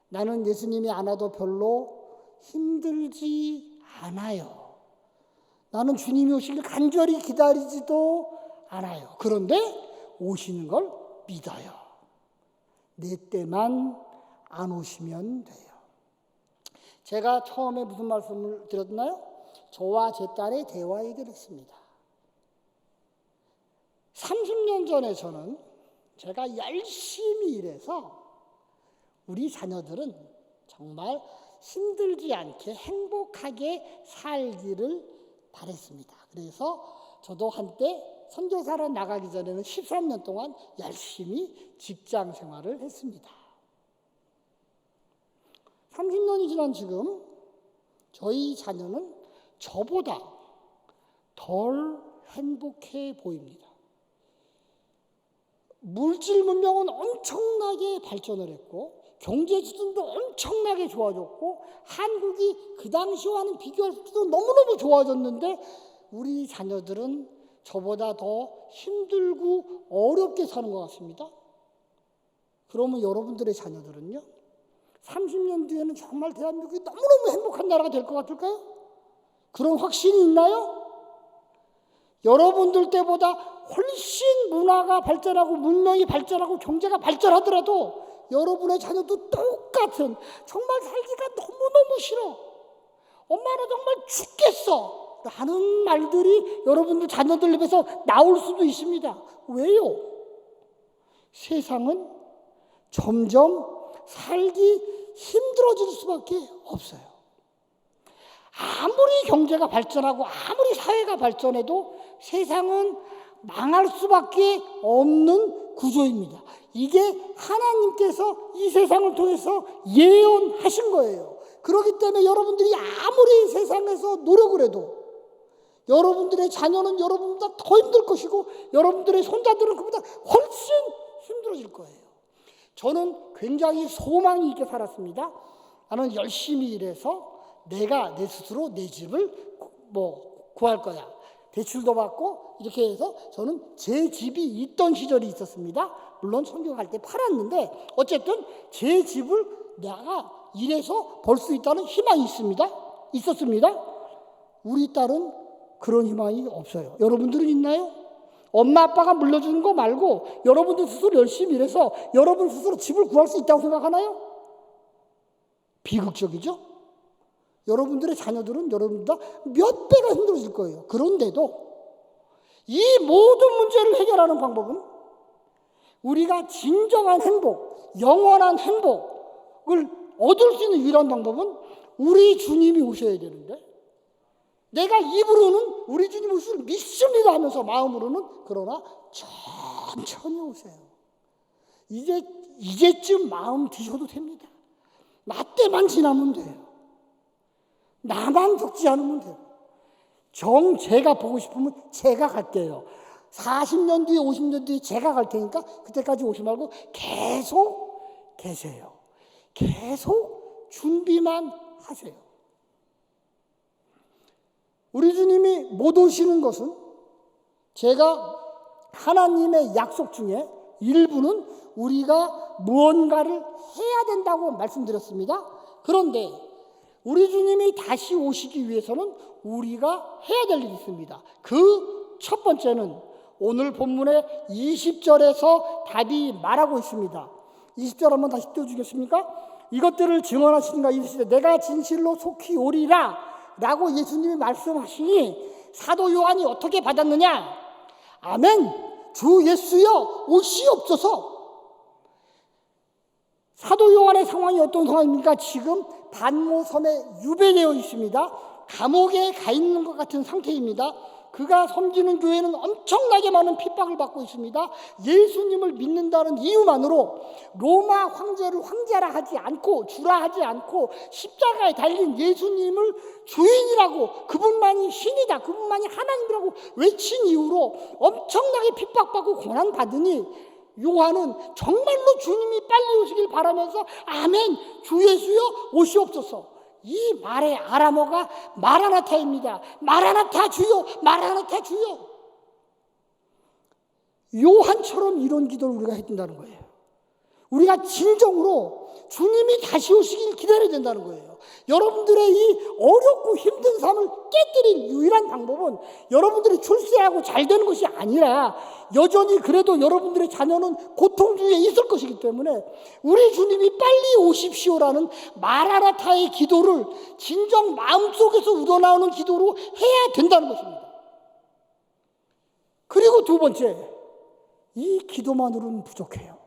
나는 예수님이 안 와도 별로 힘들지 않아요. 나는 주님이 오시길 간절히 기다리지도 않아요. 그런데 오시는 걸 믿어요. 내 때만 안 오시면 돼요. 제가 처음에 무슨 말씀을 드렸나요? 저와 제 딸의 대화 얘기를 했습니다. 30년 전에 저는 제가 열심히 일해서 우리 자녀들은 정말 힘들지 않게 행복하게 살기를 바랬습니다. 그래서 저도 한때 선교사로 나가기 전에는 13년 동안 열심히 직장 생활을 했습니다. 30년이 지난 지금 저희 자녀는 저보다 덜 행복해 보입니다. 물질 문명은 엄청나게 발전을 했고 경제 수준도 엄청나게 좋아졌고 한국이 그 당시와는 비교할 수도 너무너무 좋아졌는데 우리 자녀들은 저보다 더 힘들고 어렵게 사는 것 같습니다. 그러면 여러분들의 자녀들은요? 30년 뒤에는 정말 대한민국이 너무너무 행복한 나라가 될 것 같을까요? 그런 확신이 있나요? 여러분들 때보다 훨씬 문화가 발전하고 문명이 발전하고 경제가 발전하더라도 여러분의 자녀도 똑같은 정말 살기가 너무너무 싫어. 엄마는 정말 죽겠어. 라는 말들이 여러분들 자녀들 입에서 나올 수도 있습니다. 왜요? 세상은 점점 살기 힘들어질 수밖에 없어요. 아무리 경제가 발전하고 아무리 사회가 발전해도 세상은 망할 수밖에 없는 구조입니다. 이게 하나님께서 이 세상을 통해서 예언하신 거예요. 그렇기 때문에 여러분들이 아무리 세상에서 노력을 해도 여러분들의 자녀는 여러분보다 더 힘들 것이고 여러분들의 손자들은 그보다 훨씬 힘들어질 거예요. 저는 굉장히 소망이 있게 살았습니다. 나는 열심히 일해서 내가 내 스스로 내 집을 구할 거야. 대출도 받고 이렇게 해서 저는 제 집이 있던 시절이 있었습니다. 물론 선교 갈 때 팔았는데 어쨌든 제 집을 내가 일해서 벌 수 있다는 희망이 있었습니다. 우리 딸은 그런 희망이 없어요. 여러분들은 있나요? 엄마 아빠가 물려주는 거 말고 여러분들 스스로 열심히 일해서 여러분 스스로 집을 구할 수 있다고 생각하나요? 비극적이죠? 여러분들의 자녀들은 여러분보다 몇 배가 힘들어질 거예요. 그런데도 이 모든 문제를 해결하는 방법은 우리가 진정한 행복, 영원한 행복을 얻을 수 있는 유일한 방법은 우리 주님이 오셔야 되는데 내가 입으로는 우리 주님 오시를 믿습니다 하면서 마음으로는 그러나 천천히 오세요. 이제쯤 마음 드셔도 됩니다. 나 때만 지나면 돼요. 나만 적지 않으면 돼요. 제가 보고 싶으면 제가 갈게요. 40년 뒤에 50년 뒤에 제가 갈 테니까 그때까지 오지 말고 계속 계세요. 계속 준비만 하세요. 우리 주님이 못 오시는 것은 제가 하나님의 약속 중에 일부는 우리가 무언가를 해야 된다고 말씀드렸습니다. 그런데 우리 주님이 다시 오시기 위해서는 우리가 해야 될 일이 있습니다. 그 첫 번째는 오늘 본문의 20절에서 답이 말하고 있습니다. 20절 한번 다시 띄워주겠습니까? 이것들을 증언하시니가 이르시되 내가 진실로 속히 오리라 라고 예수님이 말씀하시니 사도 요한이 어떻게 받았느냐? 아멘, 주 예수여 오시옵소서. 사도 요한의 상황이 어떤 상황입니까? 지금 반모섬에 유배되어 있습니다. 감옥에 가 있는 것 같은 상태입니다. 그가 섬기는 교회는 엄청나게 많은 핍박을 받고 있습니다. 예수님을 믿는다는 이유만으로 로마 황제를 황제라 하지 않고 주라 하지 않고 십자가에 달린 예수님을 주인이라고 그분만이 신이다 그분만이 하나님이라고 외친 이유로 엄청나게 핍박받고 고난받으니 요한은 정말로 주님이 빨리 오시길 바라면서 아멘 주 예수여 오시옵소서 이 말의 아람어가 마라나타입니다. 마라나타 주여, 마라나타 주여. 요한처럼 이런 기도를 우리가 해야 된다는 거예요. 우리가 진정으로 주님이 다시 오시길 기다려야 된다는 거예요. 여러분들의 이 어렵고 힘든 삶을 깨뜨릴 유일한 방법은 여러분들이 출세하고 잘 되는 것이 아니라 여전히 그래도 여러분들의 자녀는 고통 중에 있을 것이기 때문에 우리 주님이 빨리 오십시오라는 마라나타의 기도를 진정 마음속에서 우러나오는 기도로 해야 된다는 것입니다. 그리고 두 번째, 이 기도만으로는 부족해요.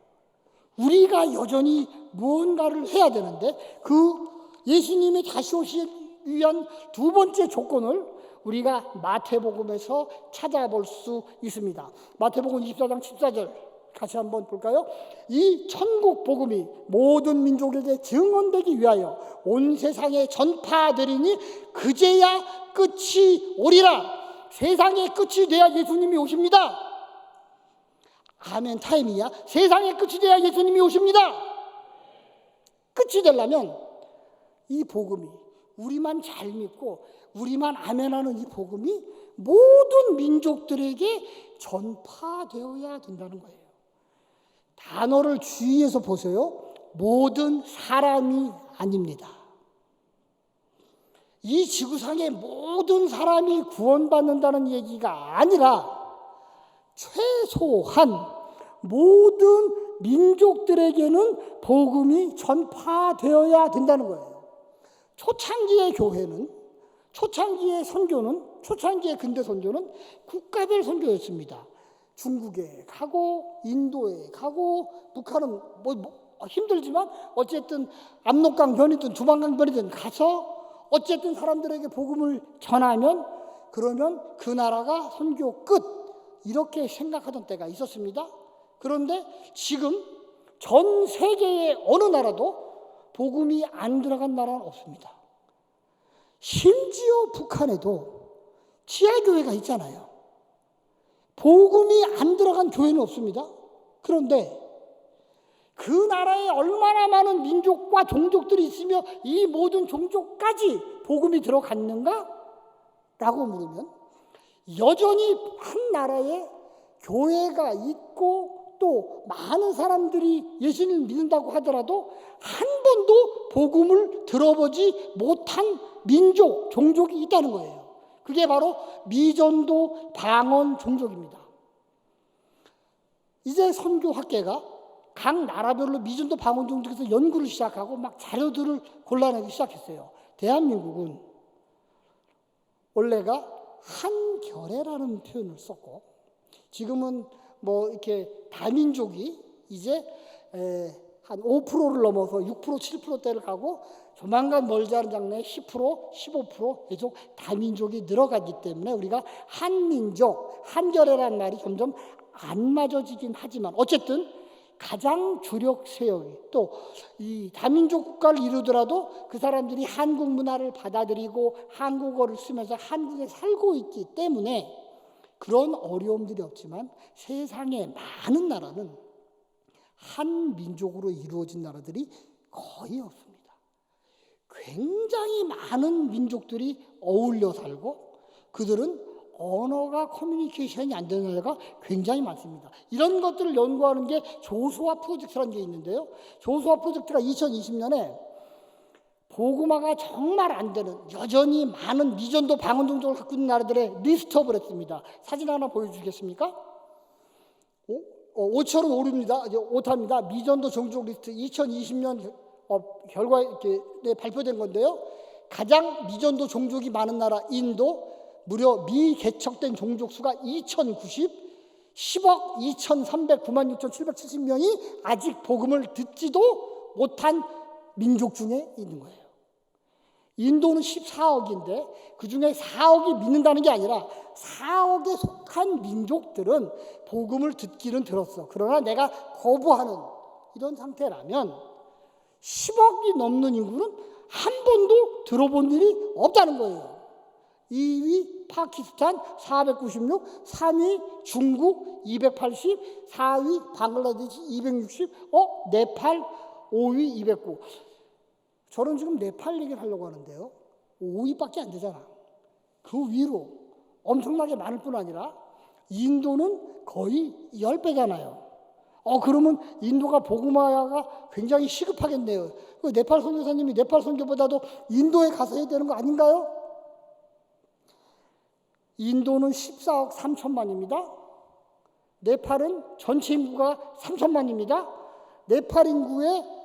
우리가 여전히 무언가를 해야 되는데 그 예수님이 다시 오시기 위한 두 번째 조건을 우리가 마태복음에서 찾아볼 수 있습니다. 마태복음 24장 14절 같이 한번 볼까요? 이 천국 복음이 모든 민족에게 증언되기 위하여 온 세상에 전파되리니 그제야 끝이 오리라. 세상의 끝이 돼야 예수님이 오십니다. 아멘 타임이야. 세상의 끝이 돼야 예수님이 오십니다. 끝이 되려면 이 복음이 우리만 잘 믿고 우리만 아멘하는 이 복음이 모든 민족들에게 전파되어야 된다는 거예요. 단어를 주의해서 보세요. 모든 사람이 아닙니다. 이 지구상의 모든 사람이 구원받는다는 얘기가 아니라 최소한 모든 민족들에게는 복음이 전파되어야 된다는 거예요. 초창기의 교회는, 초창기의 선교는, 초창기의 근대 선교는 국가별 선교였습니다. 중국에 가고 인도에 가고 북한은 힘들지만 어쨌든 압록강 변이든 두만강 변이든 가서 어쨌든 사람들에게 복음을 전하면 그러면 그 나라가 선교 끝 이렇게 생각하던 때가 있었습니다. 그런데 지금 전 세계의 어느 나라도 복음이 안 들어간 나라는 없습니다. 심지어 북한에도 지하교회가 있잖아요. 복음이 안 들어간 교회는 없습니다. 그런데 그 나라에 얼마나 많은 민족과 종족들이 있으며 이 모든 종족까지 복음이 들어갔는가? 라고 물으면 여전히 한 나라에 교회가 있고 또 많은 사람들이 예수님을 믿는다고 하더라도 한 번도 복음을 들어보지 못한 민족, 종족이 있다는 거예요. 그게 바로 미전도 방언 종족입니다. 이제 선교학계가 각 나라별로 미전도 방언 종족에서 연구를 시작하고 막 자료들을 골라내기 시작했어요. 대한민국은 원래가 한결애라는 표현을 썼고 지금은 뭐 이렇게 다민족이 이제 한 5%를 넘어서 6%, 7%대를 가고 조만간 멀지 않은 장래에 10%, 15% 계속 다민족이 늘어가기 때문에 우리가 한민족, 한결애라는 말이 점점 안 맞아지긴 하지만 어쨌든 가장 주력 세력이 또 이 다민족 국가를 이루더라도 그 사람들이 한국 문화를 받아들이고 한국어를 쓰면서 한국에 살고 있기 때문에 그런 어려움들이 없지만 세상에 많은 나라는 한 민족으로 이루어진 나라들이 거의 없습니다. 굉장히 많은 민족들이 어울려 살고 그들은 언어가 커뮤니케이션이 안 되는 나라가 굉장히 많습니다. 이런 것들을 연구하는 게 조수아 프로젝트라는 게 있는데요. 조수아 프로젝트가 2020년에 복음화가 정말 안 되는 여전히 많은 미전도 방언 종족을 갖고 있는 나라들의 리스트업을 했습니다. 사진 하나 보여주시겠습니까? 5천은 오류입니다. 오타입니다. 미전도 종족 리스트 2020년 결과에 이렇게 발표된 건데요. 가장 미전도 종족이 많은 나라 인도 무려 미개척된 종족 수가 2090, 10억 2309만 6770명이 아직 복음을 듣지도 못한 민족 중에 있는 거예요. 인도는 14억인데 그 중에 4억이 믿는다는 게 아니라 4억에 속한 민족들은 복음을 듣기는 들었어. 그러나 내가 거부하는 이런 상태라면 10억이 넘는 인구는 한 번도 들어본 일이 없다는 거예요. 2위 파키스탄 496, 3위 중국 280, 4위 방글라데시 260, 네팔 5위 209. 저는 지금 네팔 얘기를 하려고 하는데요. 5위밖에 안 되잖아. 그 위로 엄청나게 많을 뿐 아니라 인도는 거의 10배잖아요. 그러면 인도가 복음화가 굉장히 시급하겠네요. 그 네팔 선교사님이 네팔 선교보다도 인도에 가서 해야 되는 거 아닌가요? 인도는 14억 3천만입니다. 네팔은 전체 인구가 3천만입니다. 네팔 인구의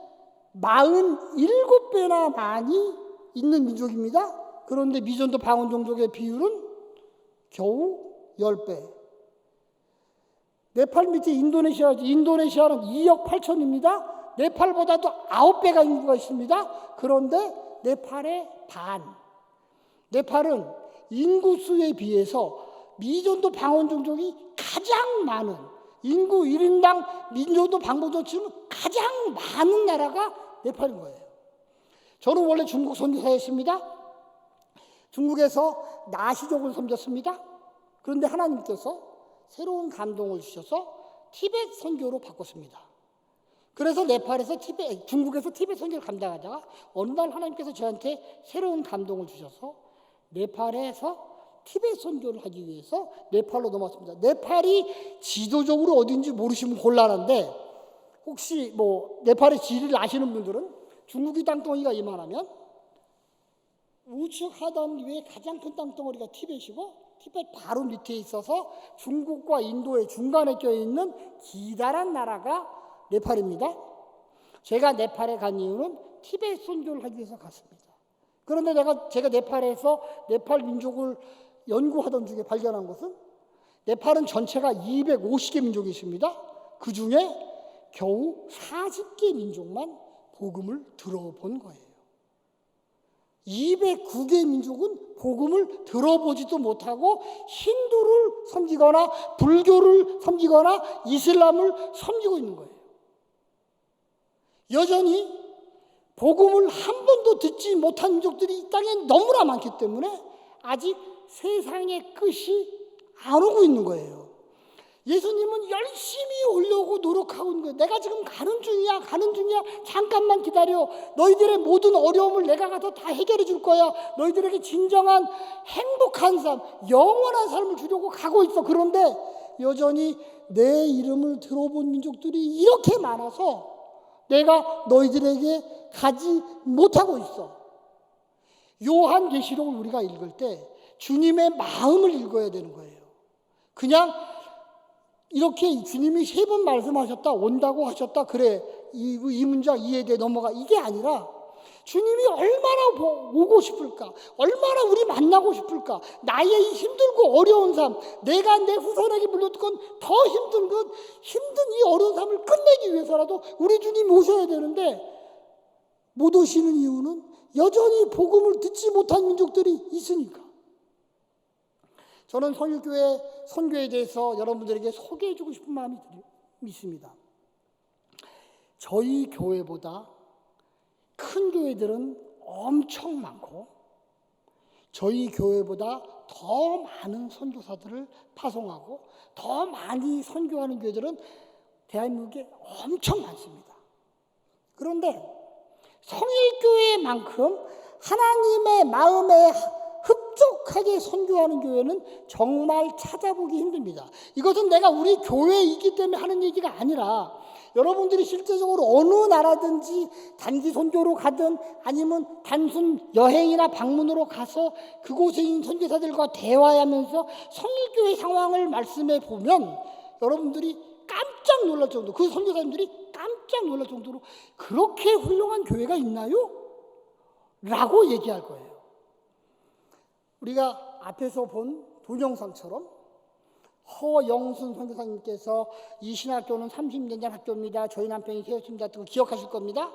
47배나 많이 있는 민족입니다. 그런데 미전도 방언 종족의 비율은 겨우 10배. 네팔 밑에 인도네시아는 2억 8천입니다. 네팔보다도 9배가 인구가 있습니다. 그런데 네팔의 반. 네팔은 인구수에 비해서 미전도 방언 종족이 가장 많은, 인구 1인당 미전도 방언 치면 가장 많은 나라가 네팔인 거예요. 저는 원래 중국 선교사였습니다. 중국에서 나시족을 섬겼습니다. 그런데 하나님께서 새로운 감동을 주셔서 티벳 선교로 바꿨습니다. 그래서 네팔에서 중국에서 티벳 선교를 감당하다가 어느 날 하나님께서 저한테 새로운 감동을 주셔서 네팔에서 티벳 선교를 하기 위해서 네팔로 넘어왔습니다. 네팔이 지도적으로 어딘지 모르시면 곤란한데, 혹시 네팔의 지리를 아시는 분들은 중국이 땅덩이가 이만하면 우측 하단 위에 가장 큰 땅덩어리가 티벳이고, 티벳 바로 밑에 있어서 중국과 인도의 중간에 껴있는 기다란 나라가 네팔입니다. 제가 네팔에 간 이유는 티벳 선교를 하기 위해서 갔습니다. 그런데 제가 네팔에서 네팔 민족을 연구하던 중에 발견한 것은, 네팔은 전체가 250개 민족이 있습니다. 그 중에 겨우 40개 민족만 복음을 들어본 거예요. 209개 민족은 복음을 들어보지도 못하고 힌두를 섬기거나 불교를 섬기거나 이슬람을 섬기고 있는 거예요. 여전히 복음을 한 번도 듣지 못한 민족들이 이 땅에 너무나 많기 때문에 아직 세상의 끝이 안 오고 있는 거예요. 예수님은 열심히 오려고 노력하고 있는 거예요. 내가 지금 가는 중이야. 잠깐만 기다려. 너희들의 모든 어려움을 내가 가서 다 해결해 줄 거야. 너희들에게 진정한 행복한 삶, 영원한 삶을 주려고 가고 있어. 그런데 여전히 내 이름을 들어본 민족들이 이렇게 많아서 내가 너희들에게 가지 못하고 있어. 요한계시록을 우리가 읽을 때 주님의 마음을 읽어야 되는 거예요. 그냥 이렇게 주님이 3번 말씀하셨다, 온다고 하셨다, 그래, 이 문장 이해돼 넘어가, 이게 아니라 주님이 얼마나 오고 싶을까, 얼마나 우리 만나고 싶을까, 나의 이 힘들고 어려운 삶, 내가 내 후손에게 물려줬건 더 힘든 이 어려운 삶을 끝내기 위해서라도 우리 주님이 오셔야 되는데, 못 오시는 이유는 여전히 복음을 듣지 못한 민족들이 있으니까. 저는 성일교회 선교에 대해서 여러분들에게 소개해주고 싶은 마음이 있습니다. 저희 교회보다 큰 교회들은 엄청 많고, 저희 교회보다 더 많은 선교사들을 파송하고 더 많이 선교하는 교회들은 대한민국에 엄청 많습니다. 그런데 성일교회만큼 하나님의 마음에 흡족하게 선교하는 교회는 정말 찾아보기 힘듭니다. 이것은 내가 우리 교회이기 때문에 하는 얘기가 아니라, 여러분들이 실제적으로 어느 나라든지 단기 선교로 가든 아니면 단순 여행이나 방문으로 가서 그곳에 있는 선교사들과 대화하면서 성일교회 상황을 말씀해 보면 여러분들이 깜짝 놀랄 정도, 그 선교사님들이 깜짝 놀랄 정도로 그렇게 훌륭한 교회가 있나요? 라고 얘기할 거예요. 우리가 앞에서 본 동영상처럼 허영순 선교사님께서 이 신학교는 30년 전 학교입니다. 저희 남편이 세웠습니다. 그거 기억하실 겁니다.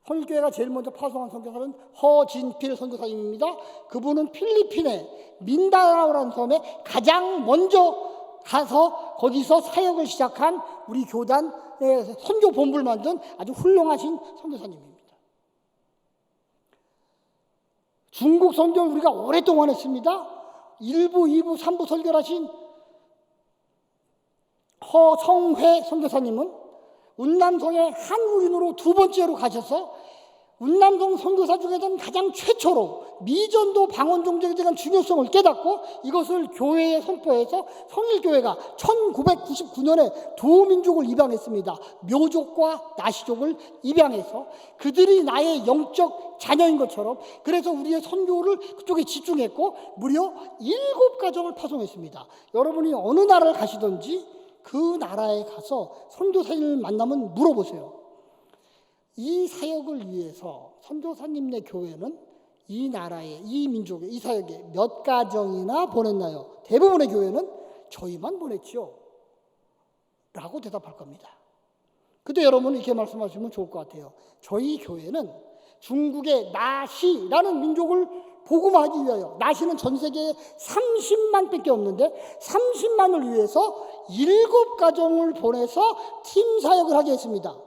선교회가 제일 먼저 파송한 선교사는 허진필 선교사님입니다. 그분은 필리핀의 민다나오라는 섬에 가장 먼저 가서 거기서 사역을 시작한 우리 교단의 선교 본부를 만든 아주 훌륭하신 선교사님입니다. 중국 선교를 우리가 오랫동안 했습니다. 1부, 2부, 3부 설교를 하신 허성회 선교사님은 운남성의 한국인으로 2번째로 가셔서 운남동 선교사 중에서는 가장 최초로 미전도 방언 종족에 대한 중요성을 깨닫고 이것을 교회에 선포해서 성일교회가 1999년에 두 민족을 입양했습니다. 묘족과 나시족을 입양해서 그들이 나의 영적 자녀인 것처럼, 그래서 우리의 선교를 그쪽에 집중했고 무려 7가정을 파송했습니다. 여러분이 어느 나라를 가시든지 그 나라에 가서 선교사님을 만나면 물어보세요. 이 사역을 위해서 선교사님네 교회는 이 나라에, 이 민족에, 이 사역에 몇 가정이나 보냈나요? 대부분의 교회는 저희만 보냈지요 라고 대답할 겁니다. 그때 여러분은 이렇게 말씀하시면 좋을 것 같아요. 저희 교회는 중국의 나시라는 민족을 복음하기 위하여, 나시는 전 세계에 30만 밖에 없는데 30만을 위해서 7가정을 보내서 팀 사역을 하게 했습니다.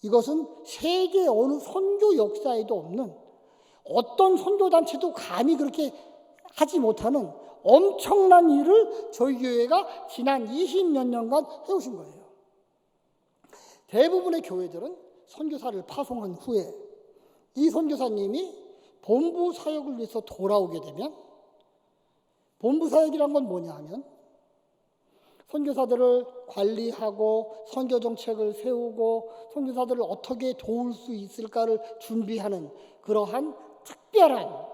이것은 세계 어느 선교 역사에도 없는, 어떤 선교단체도 감히 그렇게 하지 못하는 엄청난 일을 저희 교회가 지난 20몇 년간 해오신 거예요. 대부분의 교회들은 선교사를 파송한 후에 이 선교사님이 본부 사역을 위해서 돌아오게 되면, 본부 사역이란 건 뭐냐 하면 선교사들을 관리하고 선교 정책을 세우고 선교사들을 어떻게 도울 수 있을까를 준비하는 그러한 특별한,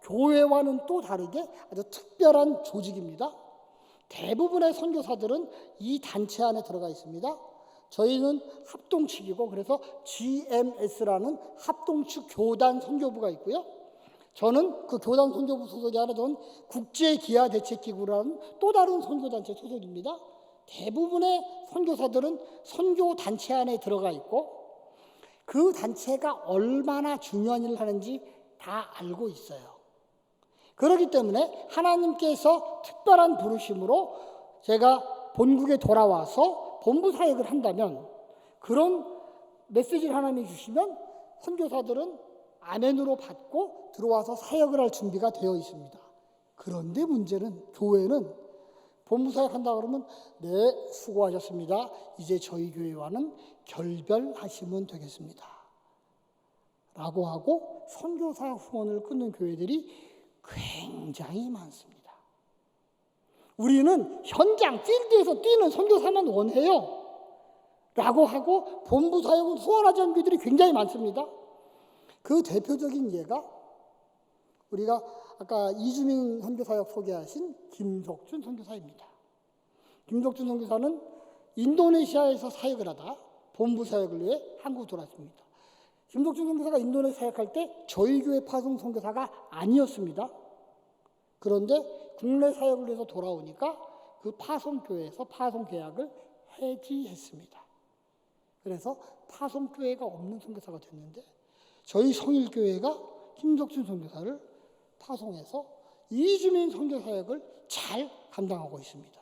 교회와는 또 다르게 아주 특별한 조직입니다. 대부분의 선교사들은 이 단체 안에 들어가 있습니다. 저희는 합동측이고, 그래서 GMS라는 합동측 교단 선교부가 있고요. 저는 그 교단 선교부 소속이 아니라 저는 국제기아대책기구라는 또 다른 선교단체 소속입니다. 대부분의 선교사들은 선교단체 안에 들어가 있고 그 단체가 얼마나 중요한 일을 하는지 다 알고 있어요. 그렇기 때문에 하나님께서 특별한 부르심으로 제가 본국에 돌아와서 본부 사역을 한다면, 그런 메시지를 하나님이 주시면 선교사들은 아멘으로 받고 들어와서 사역을 할 준비가 되어 있습니다. 그런데 문제는, 교회는 본부 사역한다 그러면 네, 수고하셨습니다. 이제 저희 교회와는 결별하시면 되겠습니다 라고 하고 선교사 후원을 끊는 교회들이 굉장히 많습니다. 우리는 현장 필드에서 뛰는 선교사만 원해요 라고 하고 본부 사역은 후원하지 않는 교회들이 굉장히 많습니다. 그 대표적인 예가 우리가 아까 이주민 선교사역 소개하신 김석준 선교사입니다. 김석준 선교사는 인도네시아에서 사역을 하다 본부 사역을 위해 한국 돌아왔습니다. 김석준 선교사가 인도네시아 사역할 때 저희 교회 파송 선교사가 아니었습니다. 그런데 국내 사역을 위해서 돌아오니까 그 파송교회에서 파송 계약을 해지했습니다. 그래서 파송교회가 없는 선교사가 됐는데, 저희 성일교회가 김석준 선교사를 파송해서 이주민 선교사역을 잘 감당하고 있습니다.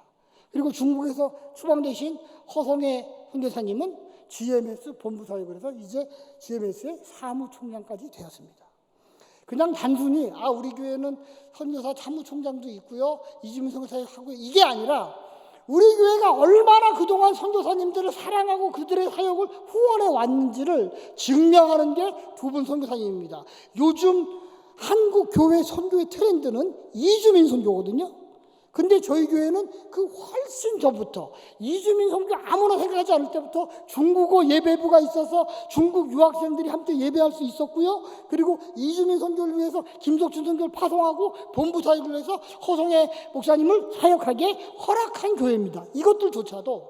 그리고 중국에서 추방되신 허성애 선교사님은 GMS 본부 사역을 해서 이제 GMS의 사무총장까지 되었습니다. 그냥 단순히 우리 교회는 선교사 사무총장도 있고요, 이주민 선교사역 하고, 이게 아니라 우리 교회가 얼마나 그동안 선교사님들을 사랑하고 그들의 사역을 후원해 왔는지를 증명하는 게 두 분 선교사님입니다. 요즘 한국 교회 선교의 트렌드는 이주민 선교거든요. 근데 저희 교회는 그 훨씬 전부터, 이주민 선교 아무나 생각하지 않을 때부터 중국어 예배부가 있어서 중국 유학생들이 함께 예배할 수 있었고요. 그리고 이주민 선교를 위해서 김석준 선교를 파송하고 본부 사역을 위해서 허성애 목사님을 사역하게 허락한 교회입니다. 이것들조차도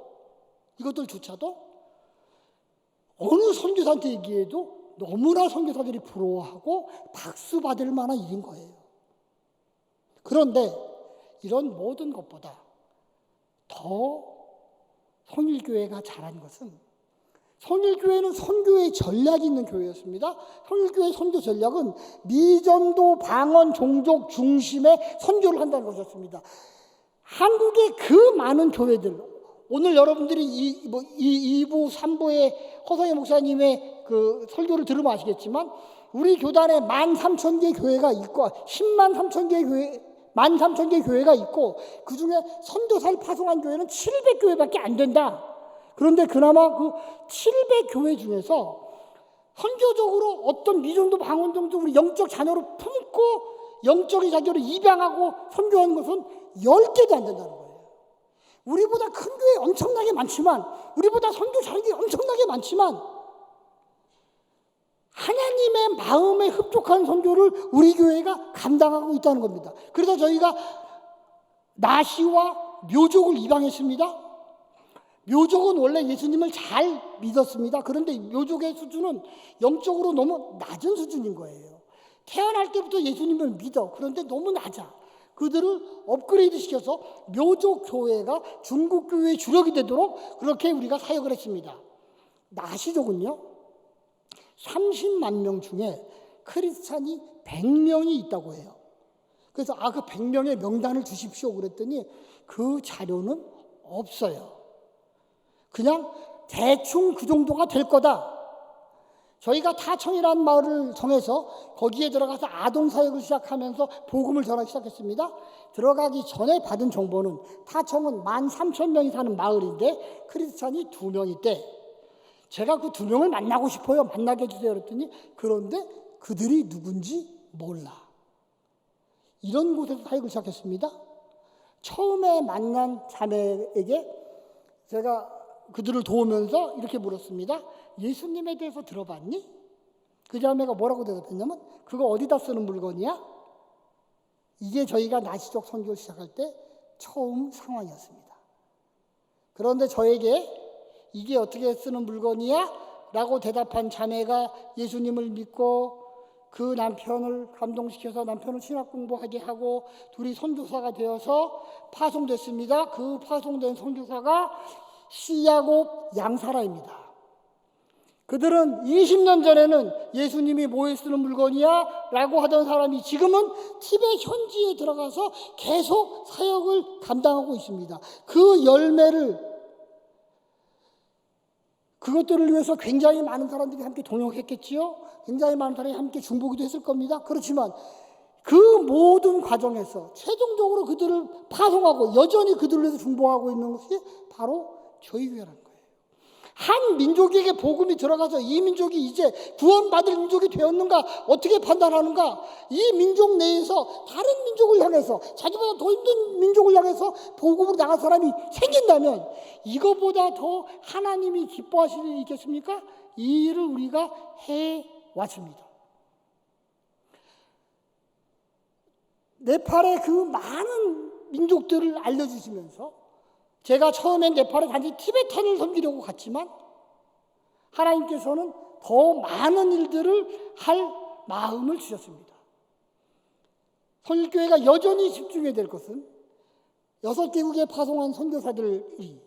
어느 선교사한테 얘기해도 너무나 선교사들이 부러워하고 박수 받을 만한 일인 거예요. 그런데 이런 모든 것보다 더 성일교회가 잘한 것은, 성일교회는 선교의 전략이 있는 교회였습니다. 성일교회의 선교 전략은 미전도 방언 종족 중심의 선교를 한다는 것이었습니다. 한국의 그 많은 교회들, 오늘 여러분들이 2부, 3부의 허성애 목사님의 그 설교를 들으면 아시겠지만, 우리 교단에 13,000개 교회가 있고 13,000개 교회가 있고, 그 중에 선교사를 파송한 교회는 700교회밖에 안 된다. 그런데 그나마 그 700교회 중에서 선교적으로 어떤 미전도 방언정도 우리 영적 자녀로 품고 영적인 자녀로 입양하고 선교하는 것은 10개도 안 된다는 거예요. 우리보다 큰 교회 엄청나게 많지만, 우리보다 선교 자녀들이 엄청나게 많지만, 하나님의 마음에 흡족한 선교를 우리 교회가 감당하고 있다는 겁니다. 그래서 저희가 나시와 묘족을 입양했습니다. 묘족은 원래 예수님을 잘 믿었습니다. 그런데 묘족의 수준은 영적으로 너무 낮은 수준인 거예요. 태어날 때부터 예수님을 믿어. 그런데 너무 낮아. 그들을 업그레이드 시켜서 묘족 교회가 중국 교회의 주력이 되도록 그렇게 우리가 사역을 했습니다. 나시족은요, 30만 명 중에 크리스찬이 100명이 있다고 해요. 그래서 그 100명의 명단을 주십시오 그랬더니 그 자료는 없어요. 그냥 대충 그 정도가 될 거다. 저희가 타청이라는 마을을 정해서 거기에 들어가서 아동사역을 시작하면서 복음을 전하기 시작했습니다. 들어가기 전에 받은 정보는 타청은 13,000명이 사는 마을인데 크리스찬이 2명 있대. 제가 그 2명을 만나고 싶어요. 만나게 해주세요. 그랬더니 그런데 그들이 누군지 몰라. 이런 곳에서 사역을 시작했습니다. 처음에 만난 자매에게 제가 그들을 도우면서 이렇게 물었습니다. 예수님에 대해서 들어봤니? 그 자매가 뭐라고 대답했냐면 그거 어디다 쓰는 물건이야? 이게 저희가 나시족 선교를 시작할 때 처음 상황이었습니다. 그런데 저에게 이게 어떻게 쓰는 물건이야? 라고 대답한 자매가 예수님을 믿고 그 남편을 감동시켜서 남편을 신학 공부하게 하고 둘이 선교사가 되어서 파송됐습니다. 그 파송된 선교사가 시야곱 양사라입니다. 그들은 20년 전에는 예수님이 뭐에 쓰는 물건이야? 라고 하던 사람이 지금은 티베트 현지에 들어가서 계속 사역을 감당하고 있습니다. 그 열매를 그것들을 위해서 굉장히 많은 사람들이 함께 동역했겠지요. 굉장히 많은 사람이 함께 중보기도 했을 겁니다. 그렇지만 그 모든 과정에서 최종적으로 그들을 파송하고 여전히 그들을 위해서 중보하고 있는 것이 바로 저희 교회라는 거예요. 한 민족에게 복음이 들어가서 이 민족이 이제 구원받을 민족이 되었는가 어떻게 판단하는가? 이 민족 내에서 다른 민족을 향해서 자기보다 더 힘든 민족을 향해서 복음으로 나간 사람이 생긴다면 이거보다 더 하나님이 기뻐하실 일이 있겠습니까? 이 일을 우리가 해왔습니다. 네팔의 그 많은 민족들을 알려주시면서 제가 처음엔 네팔에 단지 티베탄을 섬기려고 갔지만 하나님께서는 더 많은 일들을 할 마음을 주셨습니다. 선일교회가 여전히 집중해야 될 것은 6개국에 파송한 선교사들이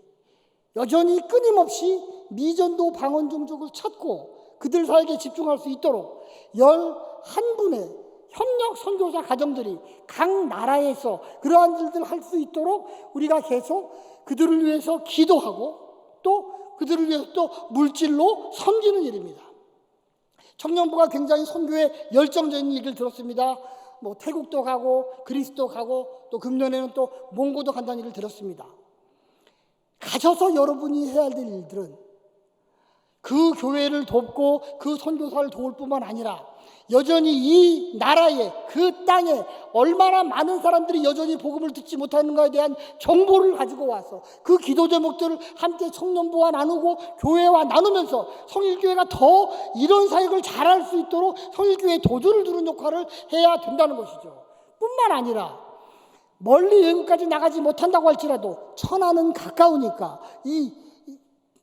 여전히 끊임없이 미전도 방언 종족을 찾고 그들 사역에 집중할 수 있도록 11분의 협력 선교사 가정들이 각 나라에서 그러한 일들을 할 수 있도록 우리가 계속 그들을 위해서 기도하고 또 그들을 위해서 또 물질로 섬기는 일입니다. 청년부가 굉장히 선교에 열정적인 얘기를 들었습니다. 태국도 가고 그리스도 가고 또 금년에는 또 몽고도 간다는 얘기를 들었습니다. 가셔서 여러분이 해야 될 일들은 그 교회를 돕고 그 선교사를 도울 뿐만 아니라 여전히 이 나라에 그 땅에 얼마나 많은 사람들이 여전히 복음을 듣지 못하는가에 대한 정보를 가지고 와서 그 기도 제목들을 함께 청년부와 나누고 교회와 나누면서 성일교회가 더 이런 사역을 잘할 수 있도록 성일교회의 도주를 두는 역할을 해야 된다는 것이죠. 뿐만 아니라 멀리 외국까지 나가지 못한다고 할지라도 천안은 가까우니까 이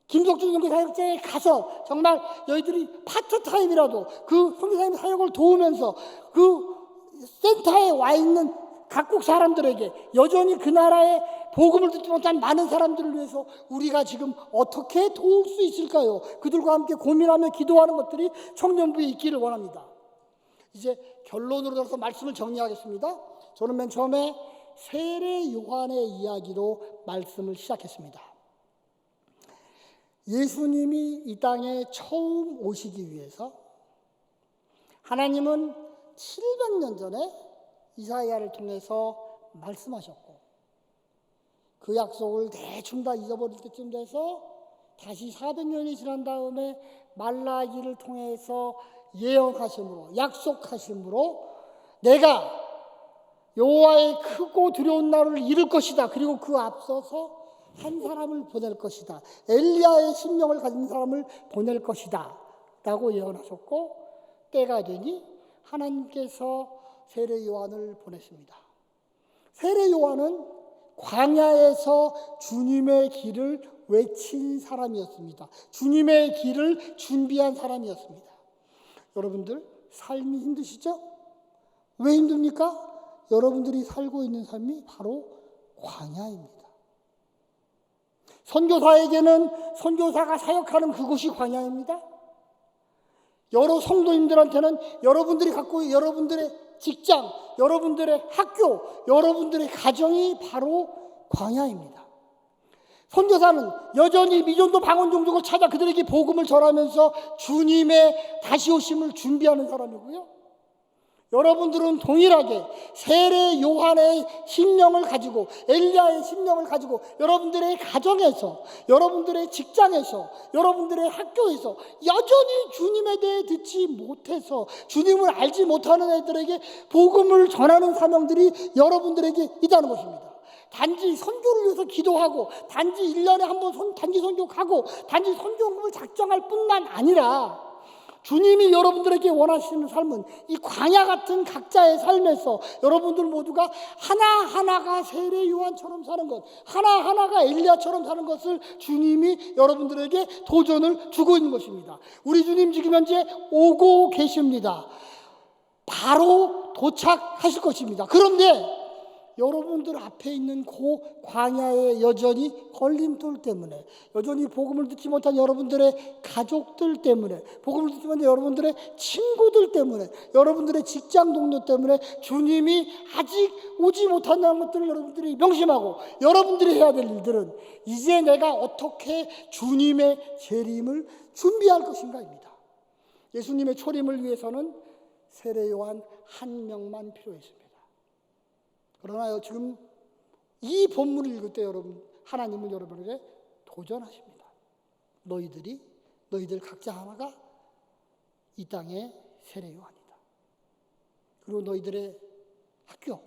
김석준 연구 사역자에 가서 정말 너희들이 파트타임이라도 그 선교사님 사역을 도우면서 그 센터에 와 있는 각국 사람들에게 여전히 그 나라의 복음을 듣지 못한 많은 사람들을 위해서 우리가 지금 어떻게 도울 수 있을까요? 그들과 함께 고민하며 기도하는 것들이 청년부에 있기를 원합니다. 이제 결론으로 들어서 말씀을 정리하겠습니다. 저는 맨 처음에 세례 요한의 이야기로 말씀을 시작했습니다. 예수님이 이 땅에 처음 오시기 위해서 하나님은 700년 전에 이사야를 통해서 말씀하셨고 그 약속을 대충 다 잊어버릴 때쯤 돼서 다시 400년이 지난 다음에 말라기를 통해서 예언하심으로, 약속하심으로 내가 여호와의 크고 두려운 날을 이룰 것이다. 그리고 그 앞서서 한 사람을 보낼 것이다. 엘리야의 심령을 가진 사람을 보낼 것이다 라고 예언하셨고, 때가 되니 하나님께서 세례 요한을 보냈습니다. 세례 요한은 광야에서 주님의 길을 외친 사람이었습니다. 주님의 길을 준비한 사람이었습니다. 여러분들 삶이 힘드시죠? 왜 힘듭니까? 여러분들이 살고 있는 삶이 바로 광야입니다. 선교사에게는 선교사가 사역하는 그곳이 광야입니다. 여러 성도님들한테는 여러분들이 갖고 있는 여러분들의 직장, 여러분들의 학교, 여러분들의 가정이 바로 광야입니다. 선교사는 여전히 미전도 방언종족을 찾아 그들에게 복음을 전하면서 주님의 다시 오심을 준비하는 사람이고요. 여러분들은 동일하게 세례 요한의 심령을 가지고, 엘리야의 심령을 가지고 여러분들의 가정에서, 여러분들의 직장에서, 여러분들의 학교에서 여전히 주님에 대해 듣지 못해서 주님을 알지 못하는 애들에게 복음을 전하는 사명들이 여러분들에게 있다는 것입니다. 단지 선교를 위해서 기도하고, 단지 1년에 한 번 단기 선교 가고, 단지 선교금을 작정할 뿐만 아니라 주님이 여러분들에게 원하시는 삶은 이 광야 같은 각자의 삶에서 여러분들 모두가 하나하나가 세례 요한처럼 사는 것, 하나하나가 엘리야처럼 사는 것을 주님이 여러분들에게 도전을 주고 있는 것입니다. 우리 주님 지금 현재 오고 계십니다. 바로 도착하실 것입니다. 그런데 여러분들 앞에 있는 그 광야에 여전히 걸림돌 때문에, 여전히 복음을 듣지 못한 여러분들의 가족들 때문에, 복음을 듣지 못한 여러분들의 친구들 때문에, 여러분들의 직장 동료 때문에 주님이 아직 오지 못한다는 것들을 여러분들이 명심하고, 여러분들이 해야 될 일들은 이제 내가 어떻게 주님의 재림을 준비할 것인가입니다. 예수님의 초림을 위해서는 세례 요한 한 명만 필요했습니다. 그러나 지금 이 본문을 읽을 때 여러분, 하나님은 여러분에게 도전하십니다. 너희들 각자 하나가 이 땅의 세례 요한이다. 그리고 너희들의 학교,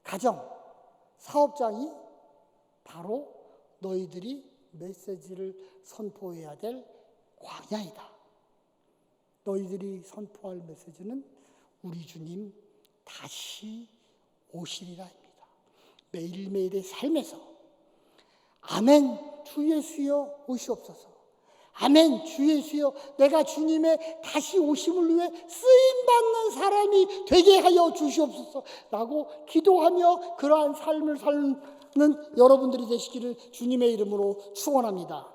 가정, 사업장이 바로 너희들이 메시지를 선포해야 될 광야이다. 너희들이 선포할 메시지는 우리 주님 다시 오시리라입니다. 매일매일의 삶에서 아멘 주 예수여 오시옵소서, 아멘 주 예수여 내가 주님의 다시 오심을 위해 쓰임받는 사람이 되게 하여 주시옵소서 라고 기도하며 그러한 삶을 사는 여러분들이 되시기를 주님의 이름으로 축원합니다.